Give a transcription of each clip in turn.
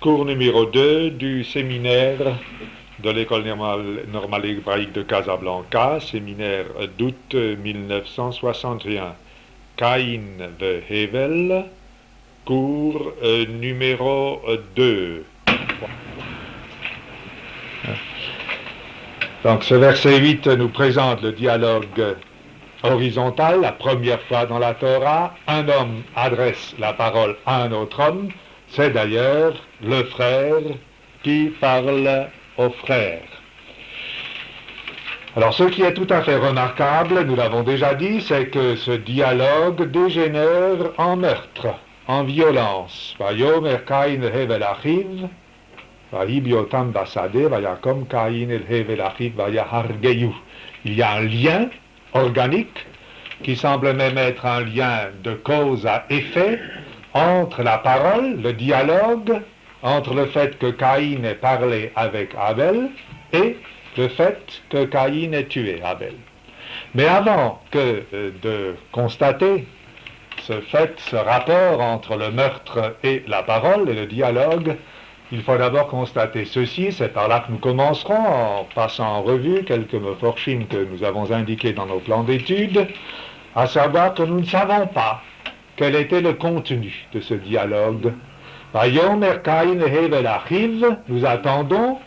Cours numéro 2 du séminaire de l'École normale hébraïque de Casablanca, séminaire d'août 1961. Caïn ve Hevel, cours numéro 2. Donc ce verset 8 nous présente le dialogue horizontal, la première fois dans la Torah. Un homme adresse la parole à un autre homme. C'est d'ailleurs le frère qui parle au frère. Alors ce qui est tout à fait remarquable, nous l'avons déjà dit, c'est que ce dialogue dégénère en meurtre, en violence. Vayomer Caïn hevel achiv, vayibiotam basade, vayakom Caïn el hevel achiv, vayahargeyu. Il y a un lien organique qui semble même être un lien de cause à effet entre la parole, le dialogue, entre le fait que Caïn ait parlé avec Abel et le fait que Caïn ait tué Abel. Mais avant de constater ce rapport entre le meurtre et la parole et le dialogue, il faut d'abord constater ceci. C'est par là que nous commencerons, en passant en revue quelques meforshim que nous avons indiqués dans nos plans d'études, à savoir que nous ne savons pas quel était le contenu de ce dialogue. Vayomer Caïn hevel achiv, nous attendons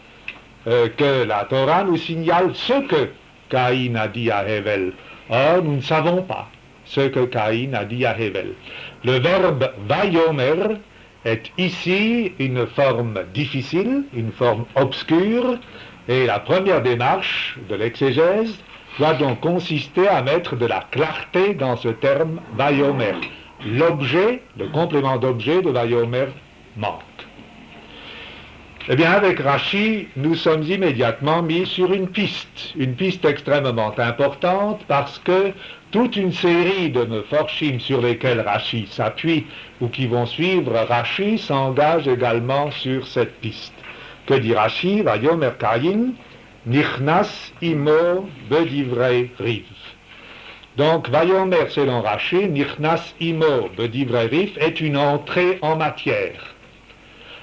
que la Torah nous signale ce que Caïn a dit à Hevel. Or, nous ne savons pas ce que Caïn a dit à Hevel. Le verbe vayomer est ici une forme difficile, une forme obscure, et la première démarche de l'exégèse doit donc consister à mettre de la clarté dans ce terme vayomer. L'objet, le complément d'objet de vayomer manque. Eh bien, avec Rashi, nous sommes immédiatement mis sur une piste extrêmement importante, parce que toute une série de meforshim sur lesquels Rashi s'appuie ou qui vont suivre Rashi s'engage également sur cette piste. Que dit Rashi? Vayomer Caïn, nichnas imo bedivrei riv. Donc, Vayomer, selon Rashi, nichnas imo bedivrei riv est une entrée en matière.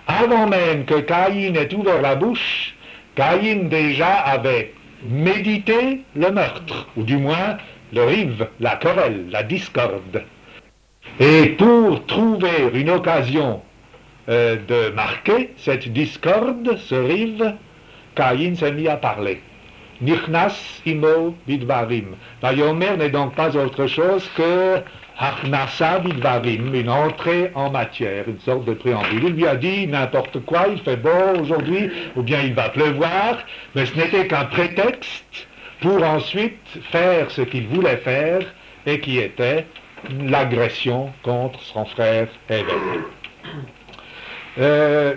Avant même que Caïn ait ouvert la bouche, Caïn déjà avait médité le meurtre, ou du moins le riv, la querelle, la discorde. Et pour trouver une occasion de marquer cette discorde, ce riv, Caïn s'est mis à parler. Nichnas imo bidvarim. Vayomer n'est donc pas autre chose que Achnasa bidvarim, une entrée en matière, une sorte de préambule. Il lui a dit n'importe quoi, il fait beau aujourd'hui, ou bien il va pleuvoir, mais ce n'était qu'un prétexte pour ensuite faire ce qu'il voulait faire, et qui était l'agression contre son frère Hevel.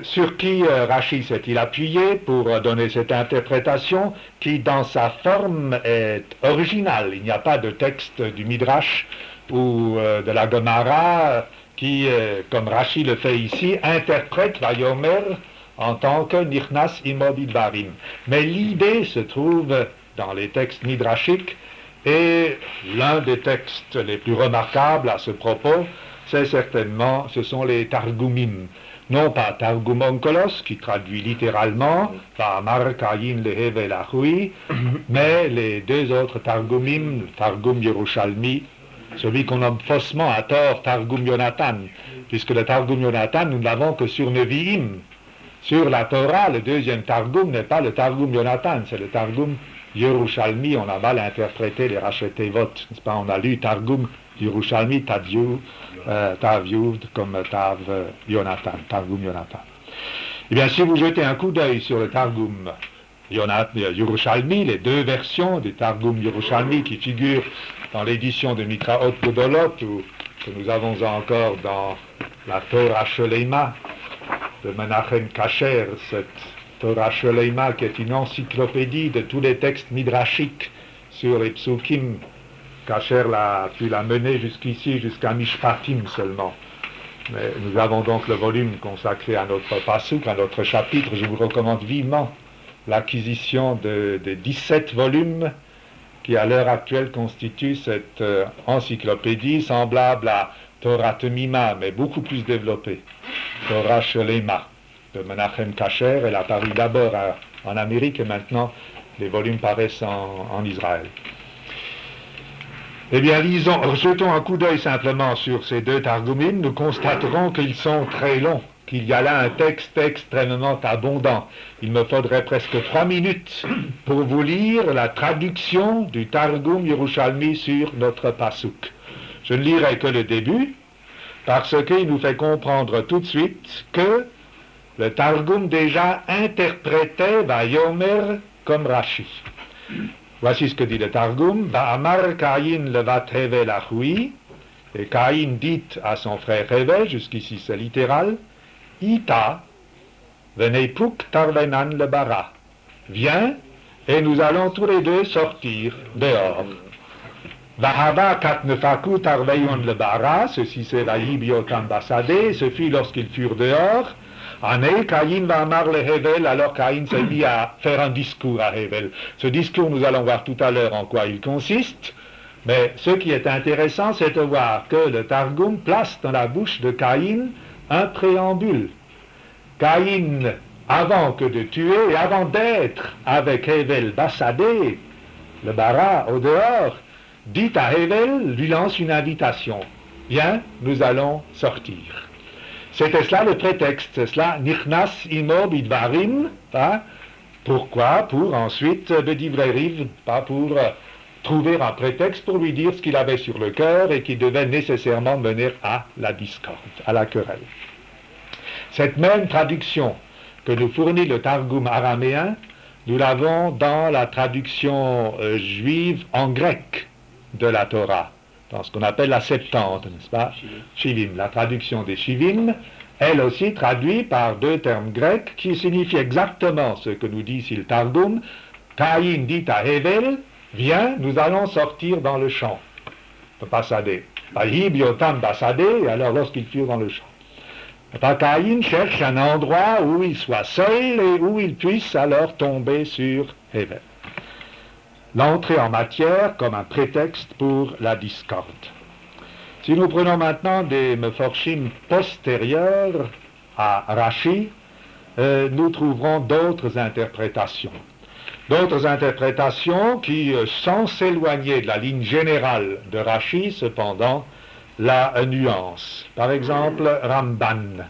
Sur qui Rashi s'est-il appuyé pour donner cette interprétation qui, dans sa forme, est originale? Il n'y a pas de texte du Midrash ou de la Gemara qui, comme Rashi le fait ici, interprète Vayomer en tant que Nichnas imo bidvarim. Mais l'idée se trouve dans les textes midrashiques, et l'un des textes les plus remarquables à ce propos, ce sont les Targumim. Non pas Targum Onkelos, qui traduit littéralement Va'amar Caïn le Hevel achui, mais les deux autres Targumim, Targum Yerushalmi, celui qu'on nomme faussement à tort Targum Yonatan, puisque le Targum Yonatan, nous ne l'avons que sur Nevi'im. Sur la Torah, le deuxième Targum n'est pas le Targum Yonatan, c'est le Targum Yerushalmi. On a mal interprété les Rachetevot, n'est-ce pas? On a lu Targum Yerushalmi, Tav-Yud, comme Tav Yonatan, Targum Yonatan. Eh bien, si vous jetez un coup d'œil sur le Targum Yerushalmi, les deux versions du Targum Yerushalmi qui figurent dans l'édition de Mikraot Godolot, ou que nous avons encore dans la Torah Shelema de Menachem Kasher, cette Torah Shelema qui est une encyclopédie de tous les textes midrashiques sur les psukim. Kasher a pu la mener jusqu'ici, jusqu'à Mishpatim seulement. Mais nous avons donc le volume consacré à notre pasuk, à notre chapitre. Je vous recommande vivement l'acquisition des 17 volumes qui à l'heure actuelle constituent cette encyclopédie semblable à Torah Temima, mais beaucoup plus développée, Torah Shelema. de Menachem Kasher. Elle a paru d'abord en Amérique et maintenant les volumes paraissent en Israël. Eh bien, jetons un coup d'œil simplement sur ces deux Targumim, nous constaterons qu'ils sont très longs, qu'il y a là un texte extrêmement abondant. Il me faudrait presque 3 minutes pour vous lire la traduction du Targum Yerushalmi sur notre Pasuk. Je ne lirai que le début, parce qu'il nous fait comprendre tout de suite que le Targum déjà interprétait Vayomer comme Rashi. Voici ce que dit le Targum. Ba'amar Caïn levat Hevel achoui, et Caïn dit à son frère Hevel, jusqu'ici c'est littéral, Ita veneipuk tarvenan le bara. Viens, et nous allons tous les deux sortir dehors. Bahava katnefaku tarveyon le bara, ceci c'est la Yibiotam Basadé, ce fut lorsqu'ils furent dehors. Ané, Caïn va amar le Hevel, alors Caïn s'est mis à faire un discours à Hevel. Ce discours, nous allons voir tout à l'heure en quoi il consiste, mais ce qui est intéressant, c'est de voir que le Targum place dans la bouche de Caïn un préambule. Caïn, avant que de tuer, et avant d'être avec Hevel Basadé, le bara au dehors, dit à Hevel, lui lance une invitation. Viens, nous allons sortir. C'était cela le prétexte, c'est cela, Nichnas imo bidvarim, hein? Pourquoi? Pour ensuite, bedivreiriv, pas pour trouver un prétexte pour lui dire ce qu'il avait sur le cœur et qui devait nécessairement mener à la discorde, à la querelle. Cette même traduction que nous fournit le Targum araméen, nous l'avons dans la traduction juive en grec de la Torah, dans ce qu'on appelle la Septante, n'est-ce pas? Shivim, la traduction des Shivim, elle aussi traduit par deux termes grecs qui signifient exactement ce que nous dit ici le Targum. Caïn dit à Hevel, viens, nous allons sortir dans le champ. Basadé. Bahibiotam Basadé, alors lorsqu'ils furent dans le champ. Caïn cherche un endroit où il soit seul et où il puisse alors tomber sur Hevel. L'entrée en matière comme un prétexte pour la discorde. Si nous prenons maintenant des meforshim postérieurs à Rashi, nous trouverons d'autres interprétations. D'autres interprétations qui, sans s'éloigner de la ligne générale de Rashi, cependant, la nuance. Par exemple, Ramban.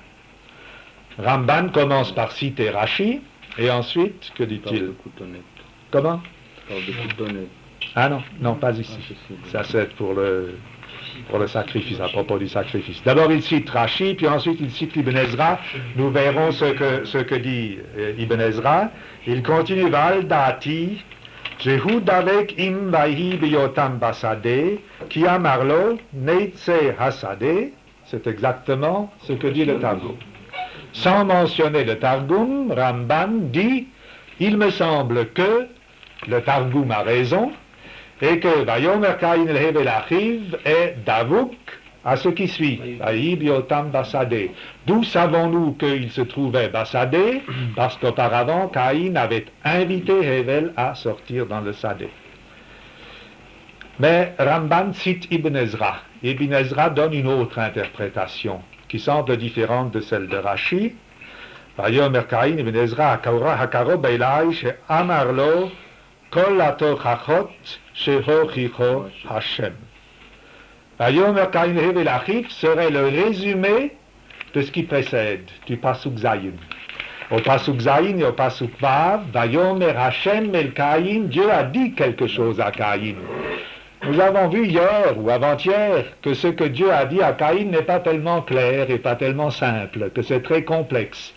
Ramban commence par citer Rashi, et ensuite, que dit-il? Comment? Ah non, non, pas ici. Ça c'est pour le sacrifice, à propos du sacrifice. D'abord il cite Rashi, puis ensuite il cite Ibn Ezra. Nous verrons ce que dit Ibn Ezra. Il continue, Val dati, Jehud avec im vaihi biyotam basade, ki amarlo neitse hasade. C'est exactement ce que dit le Targum. Sans mentionner le Targum, Ramban dit, il me semble que le Targum a raison, et que Vayomer Caïn el Hevel Achiv est Davouk à ce qui suit, Vaïbiotam Basadé. D'où savons-nous qu'il se trouvait Basadé? Parce qu'auparavant, Caïn avait invité Hevel à sortir dans le Sadé. Mais Ramban cite Ibn Ezra. Ibn Ezra donne une autre interprétation, qui semble différente de celle de Rashi. Vayomer Caïn Ibn Ezra Hakaro Beilai She Amarlo Kol atochachot shehochicho Hashem. Vayomer Caïn Hevel Achiv serait le résumé de ce qui précède, du Pasuk Zayin. Au Pasuk Zayin et au Pasuk Vav, Vayomer Hashem el Caïn, Dieu a dit quelque chose à Caïn. Nous avons vu hier ou avant-hier que ce que Dieu a dit à Caïn n'est pas tellement clair et pas tellement simple, que c'est très complexe.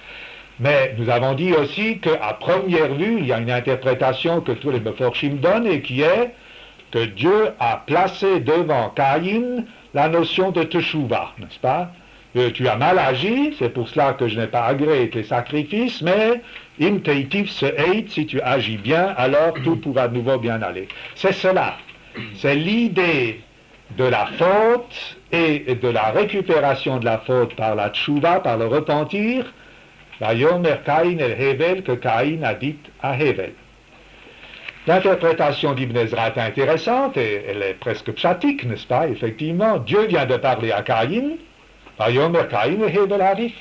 Mais nous avons dit aussi qu'à première vue, il y a une interprétation que tous les meforshim donnent et qui est que Dieu a placé devant Caïn la notion de teshuva, n'est-ce pas? Tu as mal agi, c'est pour cela que je n'ai pas agréé tes sacrifices, mais im teitif se eit, si tu agis bien, alors tout pourra de nouveau bien aller. C'est cela, c'est l'idée de la faute et de la récupération de la faute par la teshuva, par le repentir, Vayomer Caïn el Hevel, que Caïn a dit à Hevel. L'interprétation d'Ibn Ezra est intéressante et elle est presque psatique, n'est-ce pas? Effectivement, Dieu vient de parler à Caïn, Vayomer Caïn el Hevel Arif.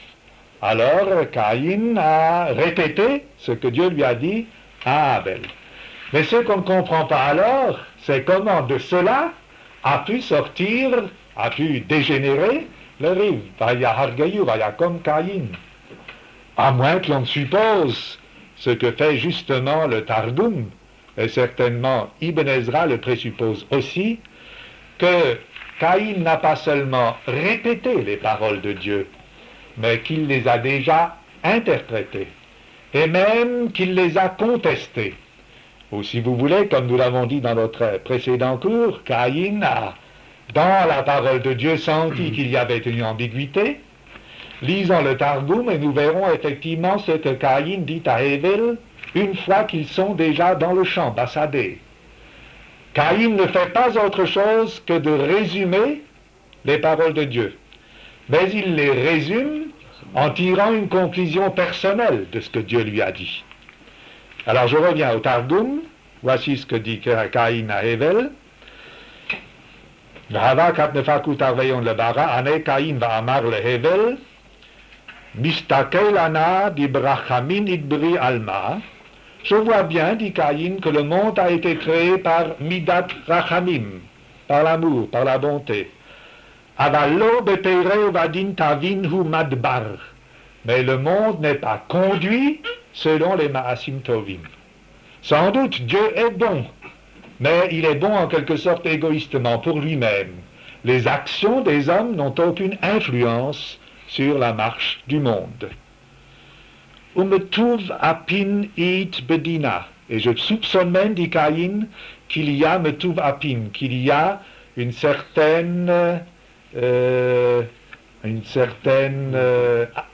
Alors Caïn a répété ce que Dieu lui a dit à Abel. Mais ce qu'on ne comprend pas alors, c'est comment de cela a pu sortir, a pu dégénérer le riv. Vaya hargayu, vaya comme Caïn. À moins que l'on suppose ce que fait justement le Targum, et certainement Ibn Ezra le présuppose aussi, que Caïn n'a pas seulement répété les paroles de Dieu, mais qu'il les a déjà interprétées, et même qu'il les a contestées. Ou si vous voulez, comme nous l'avons dit dans notre précédent cours, Caïn a, dans la parole de Dieu, senti qu'il y avait une ambiguïté. Lisons le Targum et nous verrons effectivement ce que Caïn dit à Hével une fois qu'ils sont déjà dans le champ, Bassadé. Caïn ne fait pas autre chose que de résumer les paroles de Dieu. Mais il les résume en tirant une conclusion personnelle de ce que Dieu lui a dit. Alors je reviens au Targum. Voici ce que dit Caïn à Hével. Je vois bien, dit Caïn, que le monde a été créé par Midat Rachamim, par l'amour, par la bonté. Mais le monde n'est pas conduit selon les Maasim Tovim. Sans doute, Dieu est bon, mais il est bon en quelque sorte égoïstement pour lui-même. Les actions des hommes n'ont aucune influence sur la marche du monde. Umetuv apin it bedina. Et je soupçonne même, dit Caïn, qu'il y a metuv apin, qu'il y a une certaine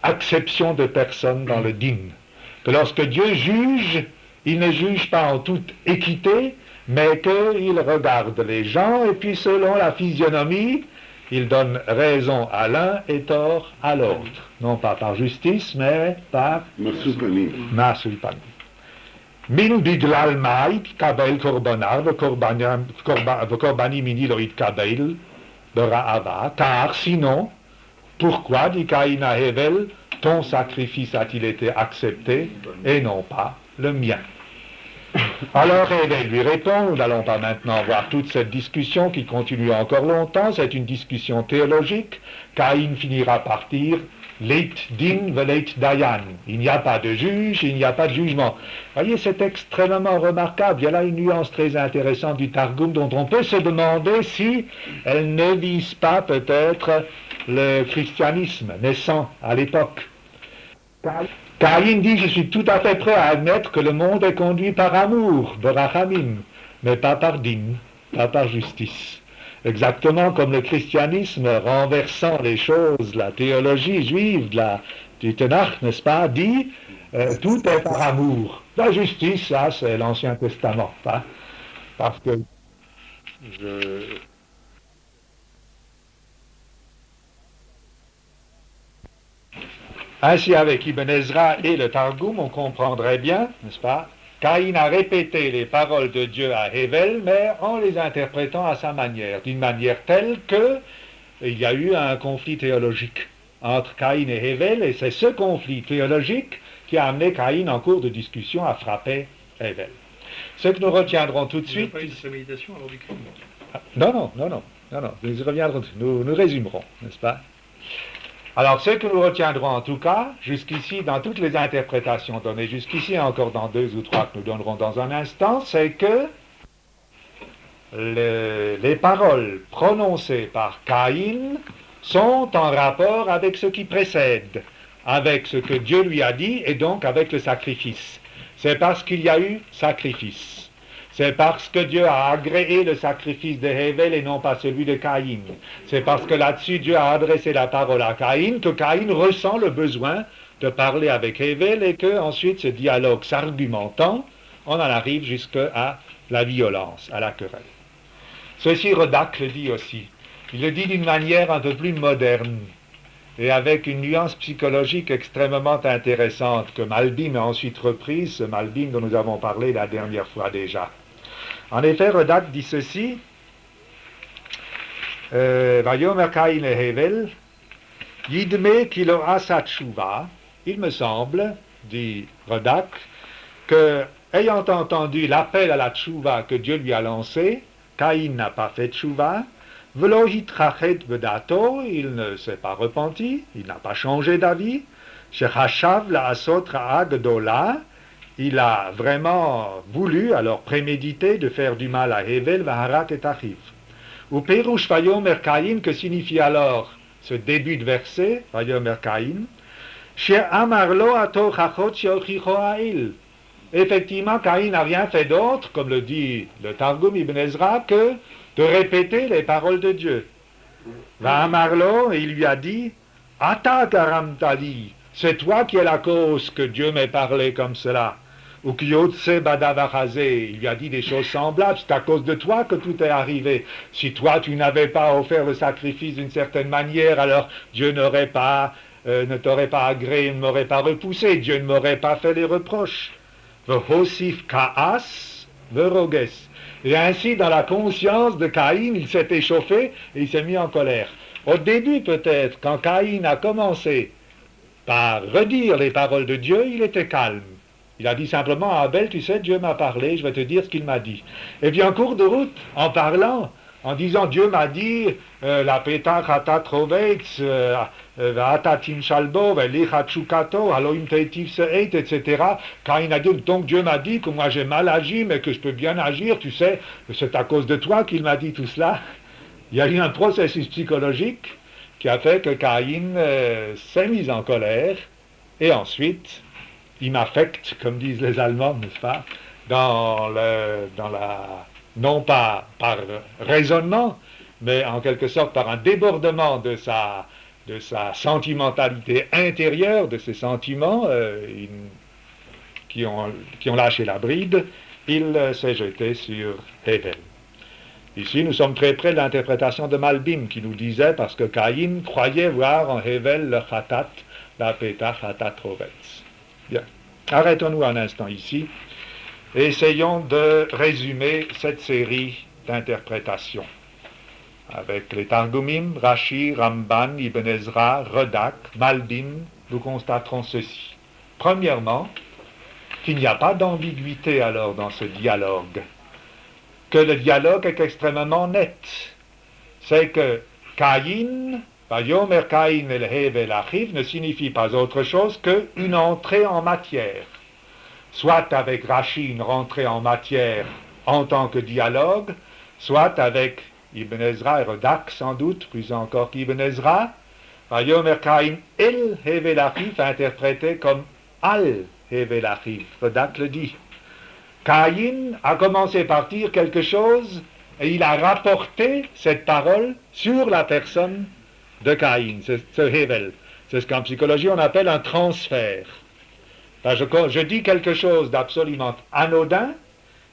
acception de personnes dans le din. Que lorsque Dieu juge, il ne juge pas en toute équité, mais qu'il regarde les gens, et puis selon la physionomie, il donne raison à l'un et tort à l'autre. Non pas par justice, mais par Masulpanim. Min biglal mai kabel korbanar, korbani mini loïd kabel, bera'ava, car sinon, pourquoi, dit Caïn à Hével, ton sacrifice a-t-il été accepté et non pas le mien? Alors Hével lui répond, nous n'allons pas maintenant voir toute cette discussion qui continue encore longtemps, c'est une discussion théologique. Caïn finira par dire Leit din veleit dayan. Il n'y a pas de juge, il n'y a pas de jugement. Voyez, c'est extrêmement remarquable. Il y a là une nuance très intéressante du Targum dont on peut se demander si elle ne vise pas peut-être le christianisme naissant à l'époque. Caïn dit, je suis tout à fait prêt à admettre que le monde est conduit par amour, berachamim, mais pas par din, pas par justice. Exactement comme le christianisme, renversant les choses, la théologie juive du Tanakh, n'est-ce pas, dit, tout est par amour. La justice, ça, c'est l'Ancien Testament, hein, parce que Ainsi, avec Ibn Ezra et le Targum, on comprendrait bien, n'est-ce pas, Caïn a répété les paroles de Dieu à Hével, mais en les interprétant à sa manière, d'une manière telle qu'il y a eu un conflit théologique entre Caïn et Hével, et c'est ce conflit théologique qui a amené Caïn en cours de discussion à frapper Hével. Ce que nous retiendrons tout de suite... Pas une préméditation alors du crime. Non, nous y reviendrons, nous résumerons, n'est-ce pas? Alors, ce que nous retiendrons en tout cas, jusqu'ici, dans toutes les interprétations données jusqu'ici, et encore dans 2 ou 3 que nous donnerons dans un instant, c'est que les paroles prononcées par Caïn sont en rapport avec ce qui précède, avec ce que Dieu lui a dit, et donc avec le sacrifice. C'est parce qu'il y a eu sacrifice. C'est parce que Dieu a agréé le sacrifice de Hével et non pas celui de Caïn. C'est parce que là-dessus Dieu a adressé la parole à Caïn que Caïn ressent le besoin de parler avec Hével et que ensuite ce dialogue s'argumentant, on en arrive jusqu'à la violence, à la querelle. Ceci Rodak le dit aussi. Il le dit d'une manière un peu plus moderne et avec une nuance psychologique extrêmement intéressante que Malbim a ensuite reprise, ce Malbim dont nous avons parlé la dernière fois déjà. En effet, Rodak dit ceci, Vayomer Caïn et Hével, Yidme kilo asa tshuva, il me semble, dit Rodak, que, ayant entendu l'appel à la tchouva que Dieu lui a lancé, Caïn n'a pas fait tchouva, velo hitrachet bedato, il ne s'est pas repenti, il n'a pas changé d'avis, shechashav la'asot ra'a gdola, il a vraiment voulu, alors prémédité, de faire du mal à Hevel, Vaharat et Achiv. Ou Perush Vayomer Caïn, que signifie alors ce début de verset, Vayomer Caïn, She'amarlo ato chachot she'ochicho ha'il. Effectivement, Caïn n'a rien fait d'autre, comme le dit le Targum Ibn Ezra, que de répéter les paroles de Dieu. Va'amarlo, et il lui a dit, Ata garamtali, c'est toi qui es la cause que Dieu m'ait parlé comme cela. Ou Kyotse Badavachazé, il lui a dit des choses semblables, c'est à cause de toi que tout est arrivé. Si toi tu n'avais pas offert le sacrifice d'une certaine manière, alors Dieu ne t'aurait pas agréé, ne m'aurait pas repoussé, Dieu ne m'aurait pas fait les reproches. V'hosif Kaas, Veroges. Et ainsi, dans la conscience de Caïn, il s'est échauffé et il s'est mis en colère. Au début peut-être, quand Caïn a commencé par redire les paroles de Dieu, il était calme. Il a dit simplement à Abel, tu sais, Dieu m'a parlé, je vais te dire ce qu'il m'a dit. Et puis en cours de route, en parlant, en disant Dieu m'a dit, la petach atat rovetz, atat shalbo, velichachukato, aloim teitiv seit, etc. Quand il a dit, donc Dieu m'a dit que moi j'ai mal agi, mais que je peux bien agir, tu sais, c'est à cause de toi qu'il m'a dit tout cela. Il y a eu un processus psychologique qui a fait que Caïn s'est mis en colère, et ensuite, il m'affecte, comme disent les Allemands, n'est-ce pas, non pas par raisonnement, mais en quelque sorte par un débordement de sa sentimentalité intérieure, de ses sentiments qui ont lâché la bride, il s'est jeté sur Hevel. Ici, nous sommes très près de l'interprétation de Malbim qui nous disait, parce que Caïn croyait voir en Hevel le Khatat, la Petach Khatat Rovetz. Bien. Arrêtons-nous un instant ici et essayons de résumer cette série d'interprétations. Avec les Targumim, Rashi, Ramban, Ibn Ezra, Rodak, Malbim, nous constaterons ceci. Premièrement, qu'il n'y a pas d'ambiguïté alors dans ce dialogue, que le dialogue est extrêmement net. C'est que Caïn, Vayomer Caïn el Hevel Achiv, ne signifie pas autre chose qu'une entrée en matière. Soit avec Rashi, une rentrée en matière en tant que dialogue, soit avec Ibn Ezra et Rodak, sans doute, plus encore qu'Ibn Ezra, Vayomer Caïn el Hevel Achiv, interprété comme al Hevel Achiv. Rodak le dit. Caïn a commencé par dire quelque chose et il a rapporté cette parole sur la personne de Caïn, ce Hevel. C'est ce qu'en psychologie on appelle un transfert. Je dis quelque chose d'absolument anodin,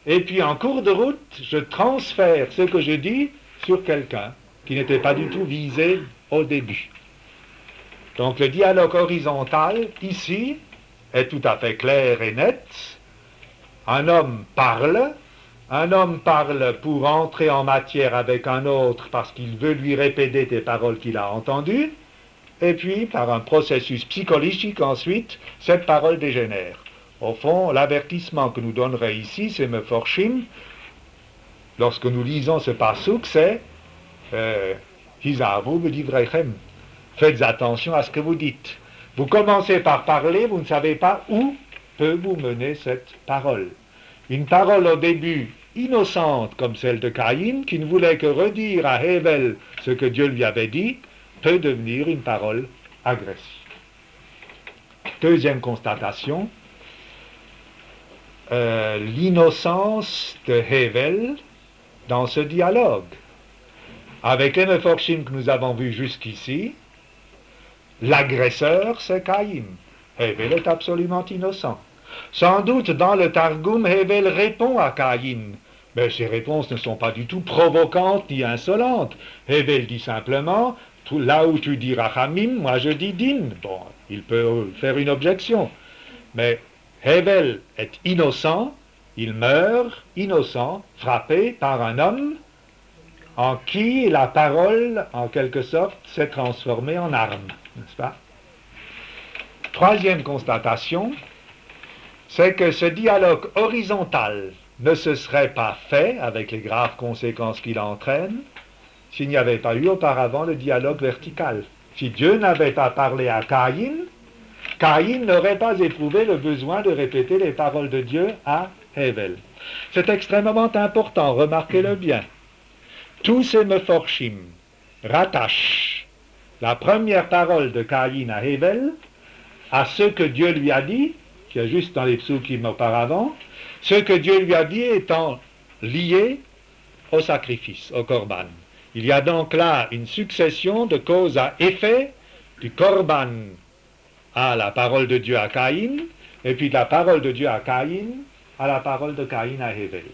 et puis en cours de route, je transfère ce que je dis sur quelqu'un qui n'était pas du tout visé au début. Donc le dialogue horizontal, ici, est tout à fait clair et net. Un homme parle pour entrer en matière avec un autre parce qu'il veut lui répéter des paroles qu'il a entendues, et puis par un processus psychologique ensuite, cette parole dégénère. Au fond, l'avertissement que nous donnerait ici, c'est Meforshim, lorsque nous lisons ce passouk, c'est Hizavu b'divreichem. Faites attention à ce que vous dites. Vous commencez par parler, vous ne savez pas où peut vous mener cette parole. Une parole au début innocente comme celle de Caïn, qui ne voulait que redire à Hevel ce que Dieu lui avait dit, peut devenir une parole agressive. Deuxième constatation, l'innocence de Hevel dans ce dialogue. Avec les Meforshim que nous avons vus jusqu'ici, l'agresseur c'est Caïn. Hevel est absolument innocent. Sans doute dans le Targum, Hevel répond à Caïn, mais ses réponses ne sont pas du tout provocantes ni insolentes. Hevel dit simplement, là où tu dis Rachamim, moi je dis Din. Bon, il peut faire une objection, mais Hevel est innocent, il meurt innocent, frappé par un homme en qui la parole, en quelque sorte, s'est transformée en arme, n'est-ce pas? Troisième constatation, c'est que ce dialogue horizontal ne se serait pas fait, avec les graves conséquences qu'il entraîne, s'il n'y avait pas eu auparavant le dialogue vertical. Si Dieu n'avait pas parlé à Caïn, Caïn n'aurait pas éprouvé le besoin de répéter les paroles de Dieu à Hével. C'est extrêmement important, remarquez-le bien. Tous ces meforshim rattachent la première parole de Caïn à Hével à ce que Dieu lui a dit, qui est juste dans les psukim auparavant, ce que Dieu lui a dit étant lié au sacrifice, au korban. Il y a donc là une succession de cause à effet, du korban à la parole de Dieu à Caïn, et puis de la parole de Dieu à Caïn à la parole de Caïn à Hével.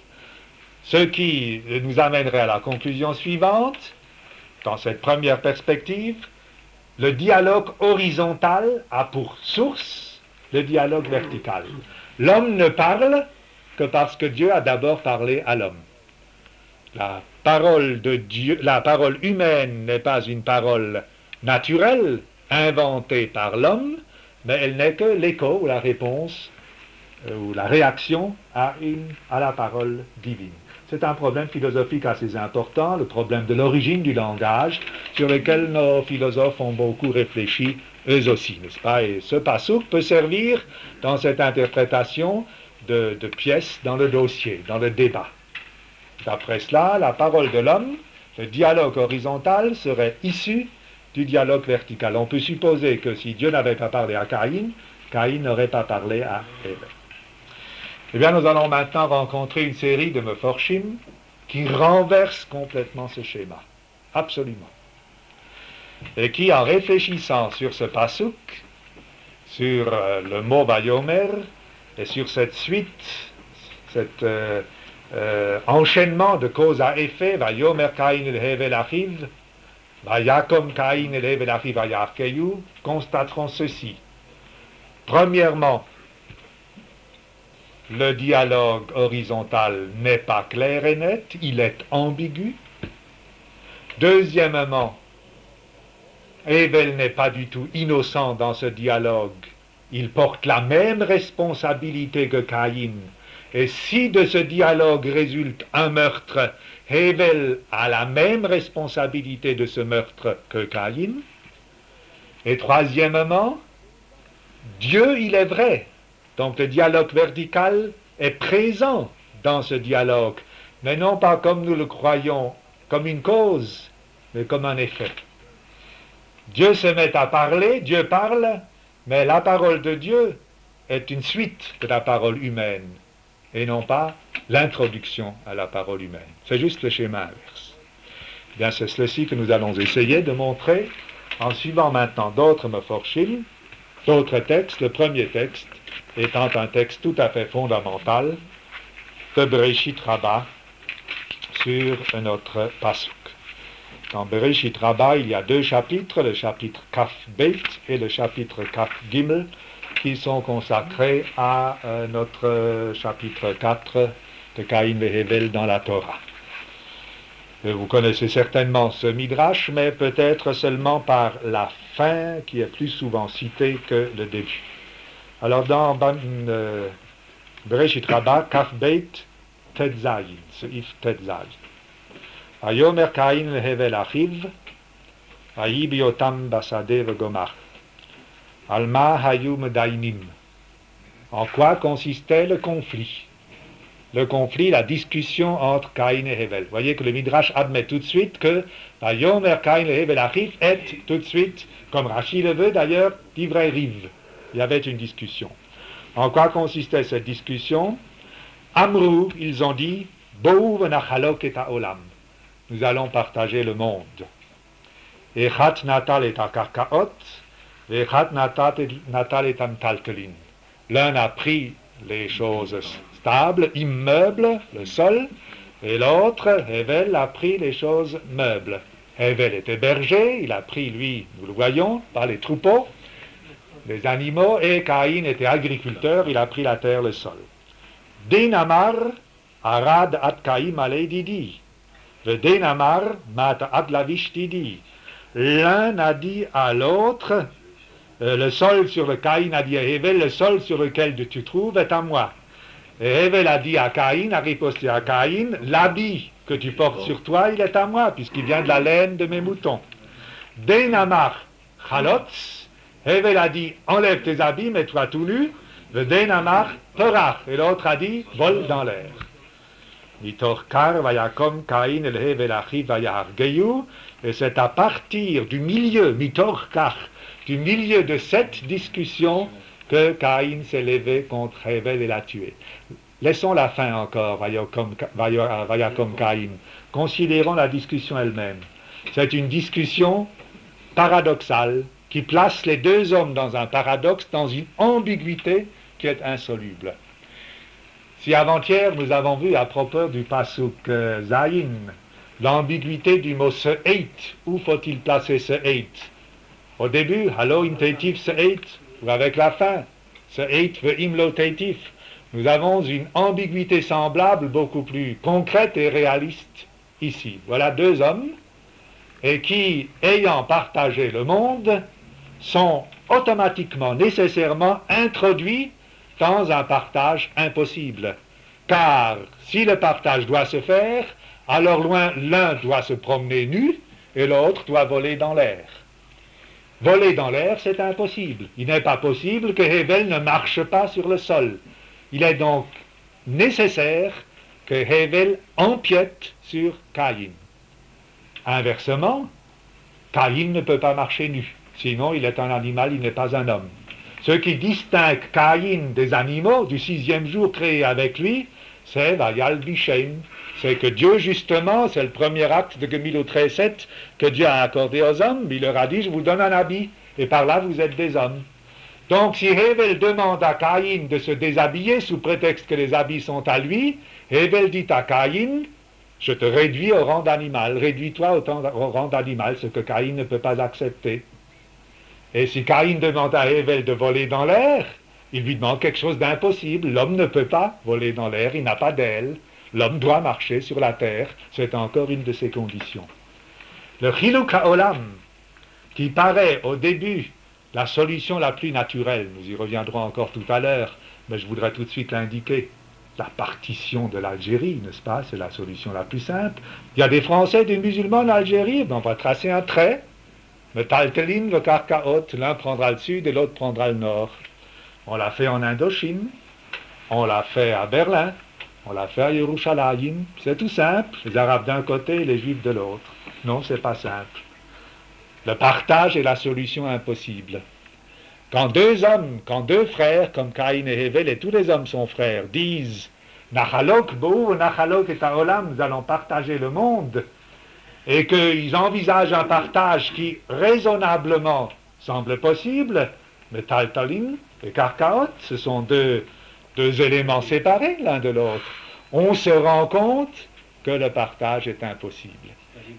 Ce qui nous amènerait à la conclusion suivante, dans cette première perspective, le dialogue horizontal a pour source le dialogue vertical. L'homme ne parle que parce que Dieu a d'abord parlé à l'homme. La parole de Dieu, la parole humaine n'est pas une parole naturelle, inventée par l'homme, mais elle n'est que l'écho ou la réponse ou la réaction à la parole divine. C'est un problème philosophique assez important, le problème de l'origine du langage, sur lequel nos philosophes ont beaucoup réfléchi, eux aussi, n'est-ce pas? Et ce passouk peut servir dans cette interprétation de pièce dans le dossier, dans le débat. D'après cela, la parole de l'homme, le dialogue horizontal, serait issu du dialogue vertical. On peut supposer que si Dieu n'avait pas parlé à Caïn, Caïn n'aurait pas parlé à Ève. Eh bien, nous allons maintenant rencontrer une série de meforshim qui renversent complètement ce schéma. Absolument. Et qui, en réfléchissant sur ce passouk, sur le mot Vayomer, et sur cette suite, cet enchaînement de cause à effet, Vayomer Caïn el Hevel Achiv, Vayakom Caïn el Hevel Achiv Vayarkeyu, constateront ceci. Premièrement, le dialogue horizontal n'est pas clair et net, il est ambigu. Deuxièmement, Hével n'est pas du tout innocent dans ce dialogue. Il porte la même responsabilité que Caïn. Et si de ce dialogue résulte un meurtre, Hével a la même responsabilité de ce meurtre que Caïn. Et troisièmement, Dieu, il est vrai. Donc le dialogue vertical est présent dans ce dialogue, mais non pas comme nous le croyons, comme une cause, mais comme un effet. Dieu se met à parler, Dieu parle, mais la parole de Dieu est une suite de la parole humaine, et non pas l'introduction à la parole humaine. C'est juste le schéma inverse. Bien, c'est ceci que nous allons essayer de montrer en suivant maintenant d'autres meforshim, d'autres textes. Le premier texte étant un texte tout à fait fondamental de Bereshit Rabbah sur notre pasuk. Dans Bereshit Rabbah, il y a deux chapitres, le chapitre Kaf Beit et le chapitre Kaf Gimel, qui sont consacrés à notre chapitre 4 de Caïn et Hével dans la Torah. Et vous connaissez certainement ce midrash, mais peut-être seulement par la fin qui est plus souvent citée que le début. Alors dans Bereshit Rabbah, Kaf Beit, Tet Zayin, Seif Tet Zayin. Vayomer Caïn leHevel Achiv, Vayi biotam basade vegomar. Alma hayu medainim. En quoi consistait le conflit? Le conflit, la discussion entre Caïn et Hével. Vous voyez que le Midrash admet tout de suite que Vayomer Caïn leHevel Achiv est tout de suite, comme Rashi le veut d'ailleurs, d'ivrei rive. Il y avait une discussion. En quoi consistait cette discussion? Amrou, ils ont dit, Bou venachalok et haolam. Nous allons partager le monde. Echat natal et akarkaot, echat natal et amtaltelin. L'un a pris les choses stables, immeubles, le sol, et l'autre, Hével, a pris les choses meubles. Hével était berger, il a pris, lui, nous le voyons, par les troupeaux, les animaux, et Caïn était agriculteur, il a pris la terre, le sol. Dinamar, arad at Caïm alei didi. Le Dinamar, mat ad lavish didi. L'un a dit à l'autre, le sol sur le Caïn a dit à Hével, le sol sur lequel tu trouves est à moi. Et Hével a dit à Caïn, a riposté à Caïn, l'habit que tu portes sur toi, il est à moi, puisqu'il vient de la laine de mes moutons. Denamar chalotz, Hével a dit, enlève tes habits, mets-toi tout nu. Le Denamar perach, et l'autre a dit, vole dans l'air. Mitorkar vayakom Caïn el Hével achiv vayargeyu, et c'est à partir du milieu, Mitorkar, du milieu de cette discussion que Caïn s'est levé contre Hével et l'a tué. Laissons la fin encore, vayakom Caïn. Considérons la discussion elle-même. C'est une discussion paradoxale qui place les deux hommes dans un paradoxe, dans une ambiguïté qui est insoluble. Si avant-hier nous avons vu à propos du pasuk Zayin, l'ambiguïté du mot se'eit, où faut-il placer se'eit? Au début, halo im teitif se'eit, ou avec la fin, se'eit ve'im lo teitif. Nous avons une ambiguïté semblable, beaucoup plus concrète et réaliste ici. Voilà deux hommes, et qui, ayant partagé le monde, sont automatiquement, nécessairement introduits dans un partage impossible. Car si le partage doit se faire, alors l'un doit se promener nu et l'autre doit voler dans l'air. Voler dans l'air, c'est impossible. Il n'est pas possible que Hével ne marche pas sur le sol. Il est donc nécessaire que Hével empiète sur Caïn. Inversement, Caïn ne peut pas marcher nu. Sinon, il est un animal, il n'est pas un homme. Ce qui distingue Caïn des animaux, du sixième jour créé avec lui, c'est Vayal Bishem. C'est que Dieu, justement, c'est le premier acte de Gemilut 13:7 que Dieu a accordé aux hommes. Il leur a dit, je vous donne un habit, et par là, vous êtes des hommes. Donc, si Hével demande à Caïn de se déshabiller sous prétexte que les habits sont à lui, Hével dit à Caïn, je te réduis au rang d'animal, réduis-toi au rang d'animal, ce que Caïn ne peut pas accepter. Et si Caïn demande à Hével de voler dans l'air, il lui demande quelque chose d'impossible. L'homme ne peut pas voler dans l'air, il n'a pas d'aile. L'homme doit marcher sur la terre, c'est encore une de ses conditions. Le Chiluk HaOlam, qui paraît au début la solution la plus naturelle, nous y reviendrons encore tout à l'heure, mais je voudrais tout de suite l'indiquer, la partition de l'Algérie, n'est-ce pas, c'est la solution la plus simple. Il y a des Français, des musulmans en Algérie, on va tracer un trait, le Taltelin, le Karkaot, l'un prendra le sud et l'autre prendra le nord. On l'a fait en Indochine, on l'a fait à Berlin, on l'a fait à Yerushalayim, c'est tout simple, les Arabes d'un côté et les Juifs de l'autre. Non, c'est pas simple. Le partage est la solution impossible. Quand deux hommes, quand deux frères, comme Caïn et Hével, et tous les hommes sont frères, disent « Nachalok bo'u, nachalok et ta'olam » nous allons partager le monde, et qu'ils envisagent un partage qui raisonnablement semble possible, mais Taltalim et Karkaot, ce sont deux éléments séparés l'un de l'autre. On se rend compte que le partage est impossible,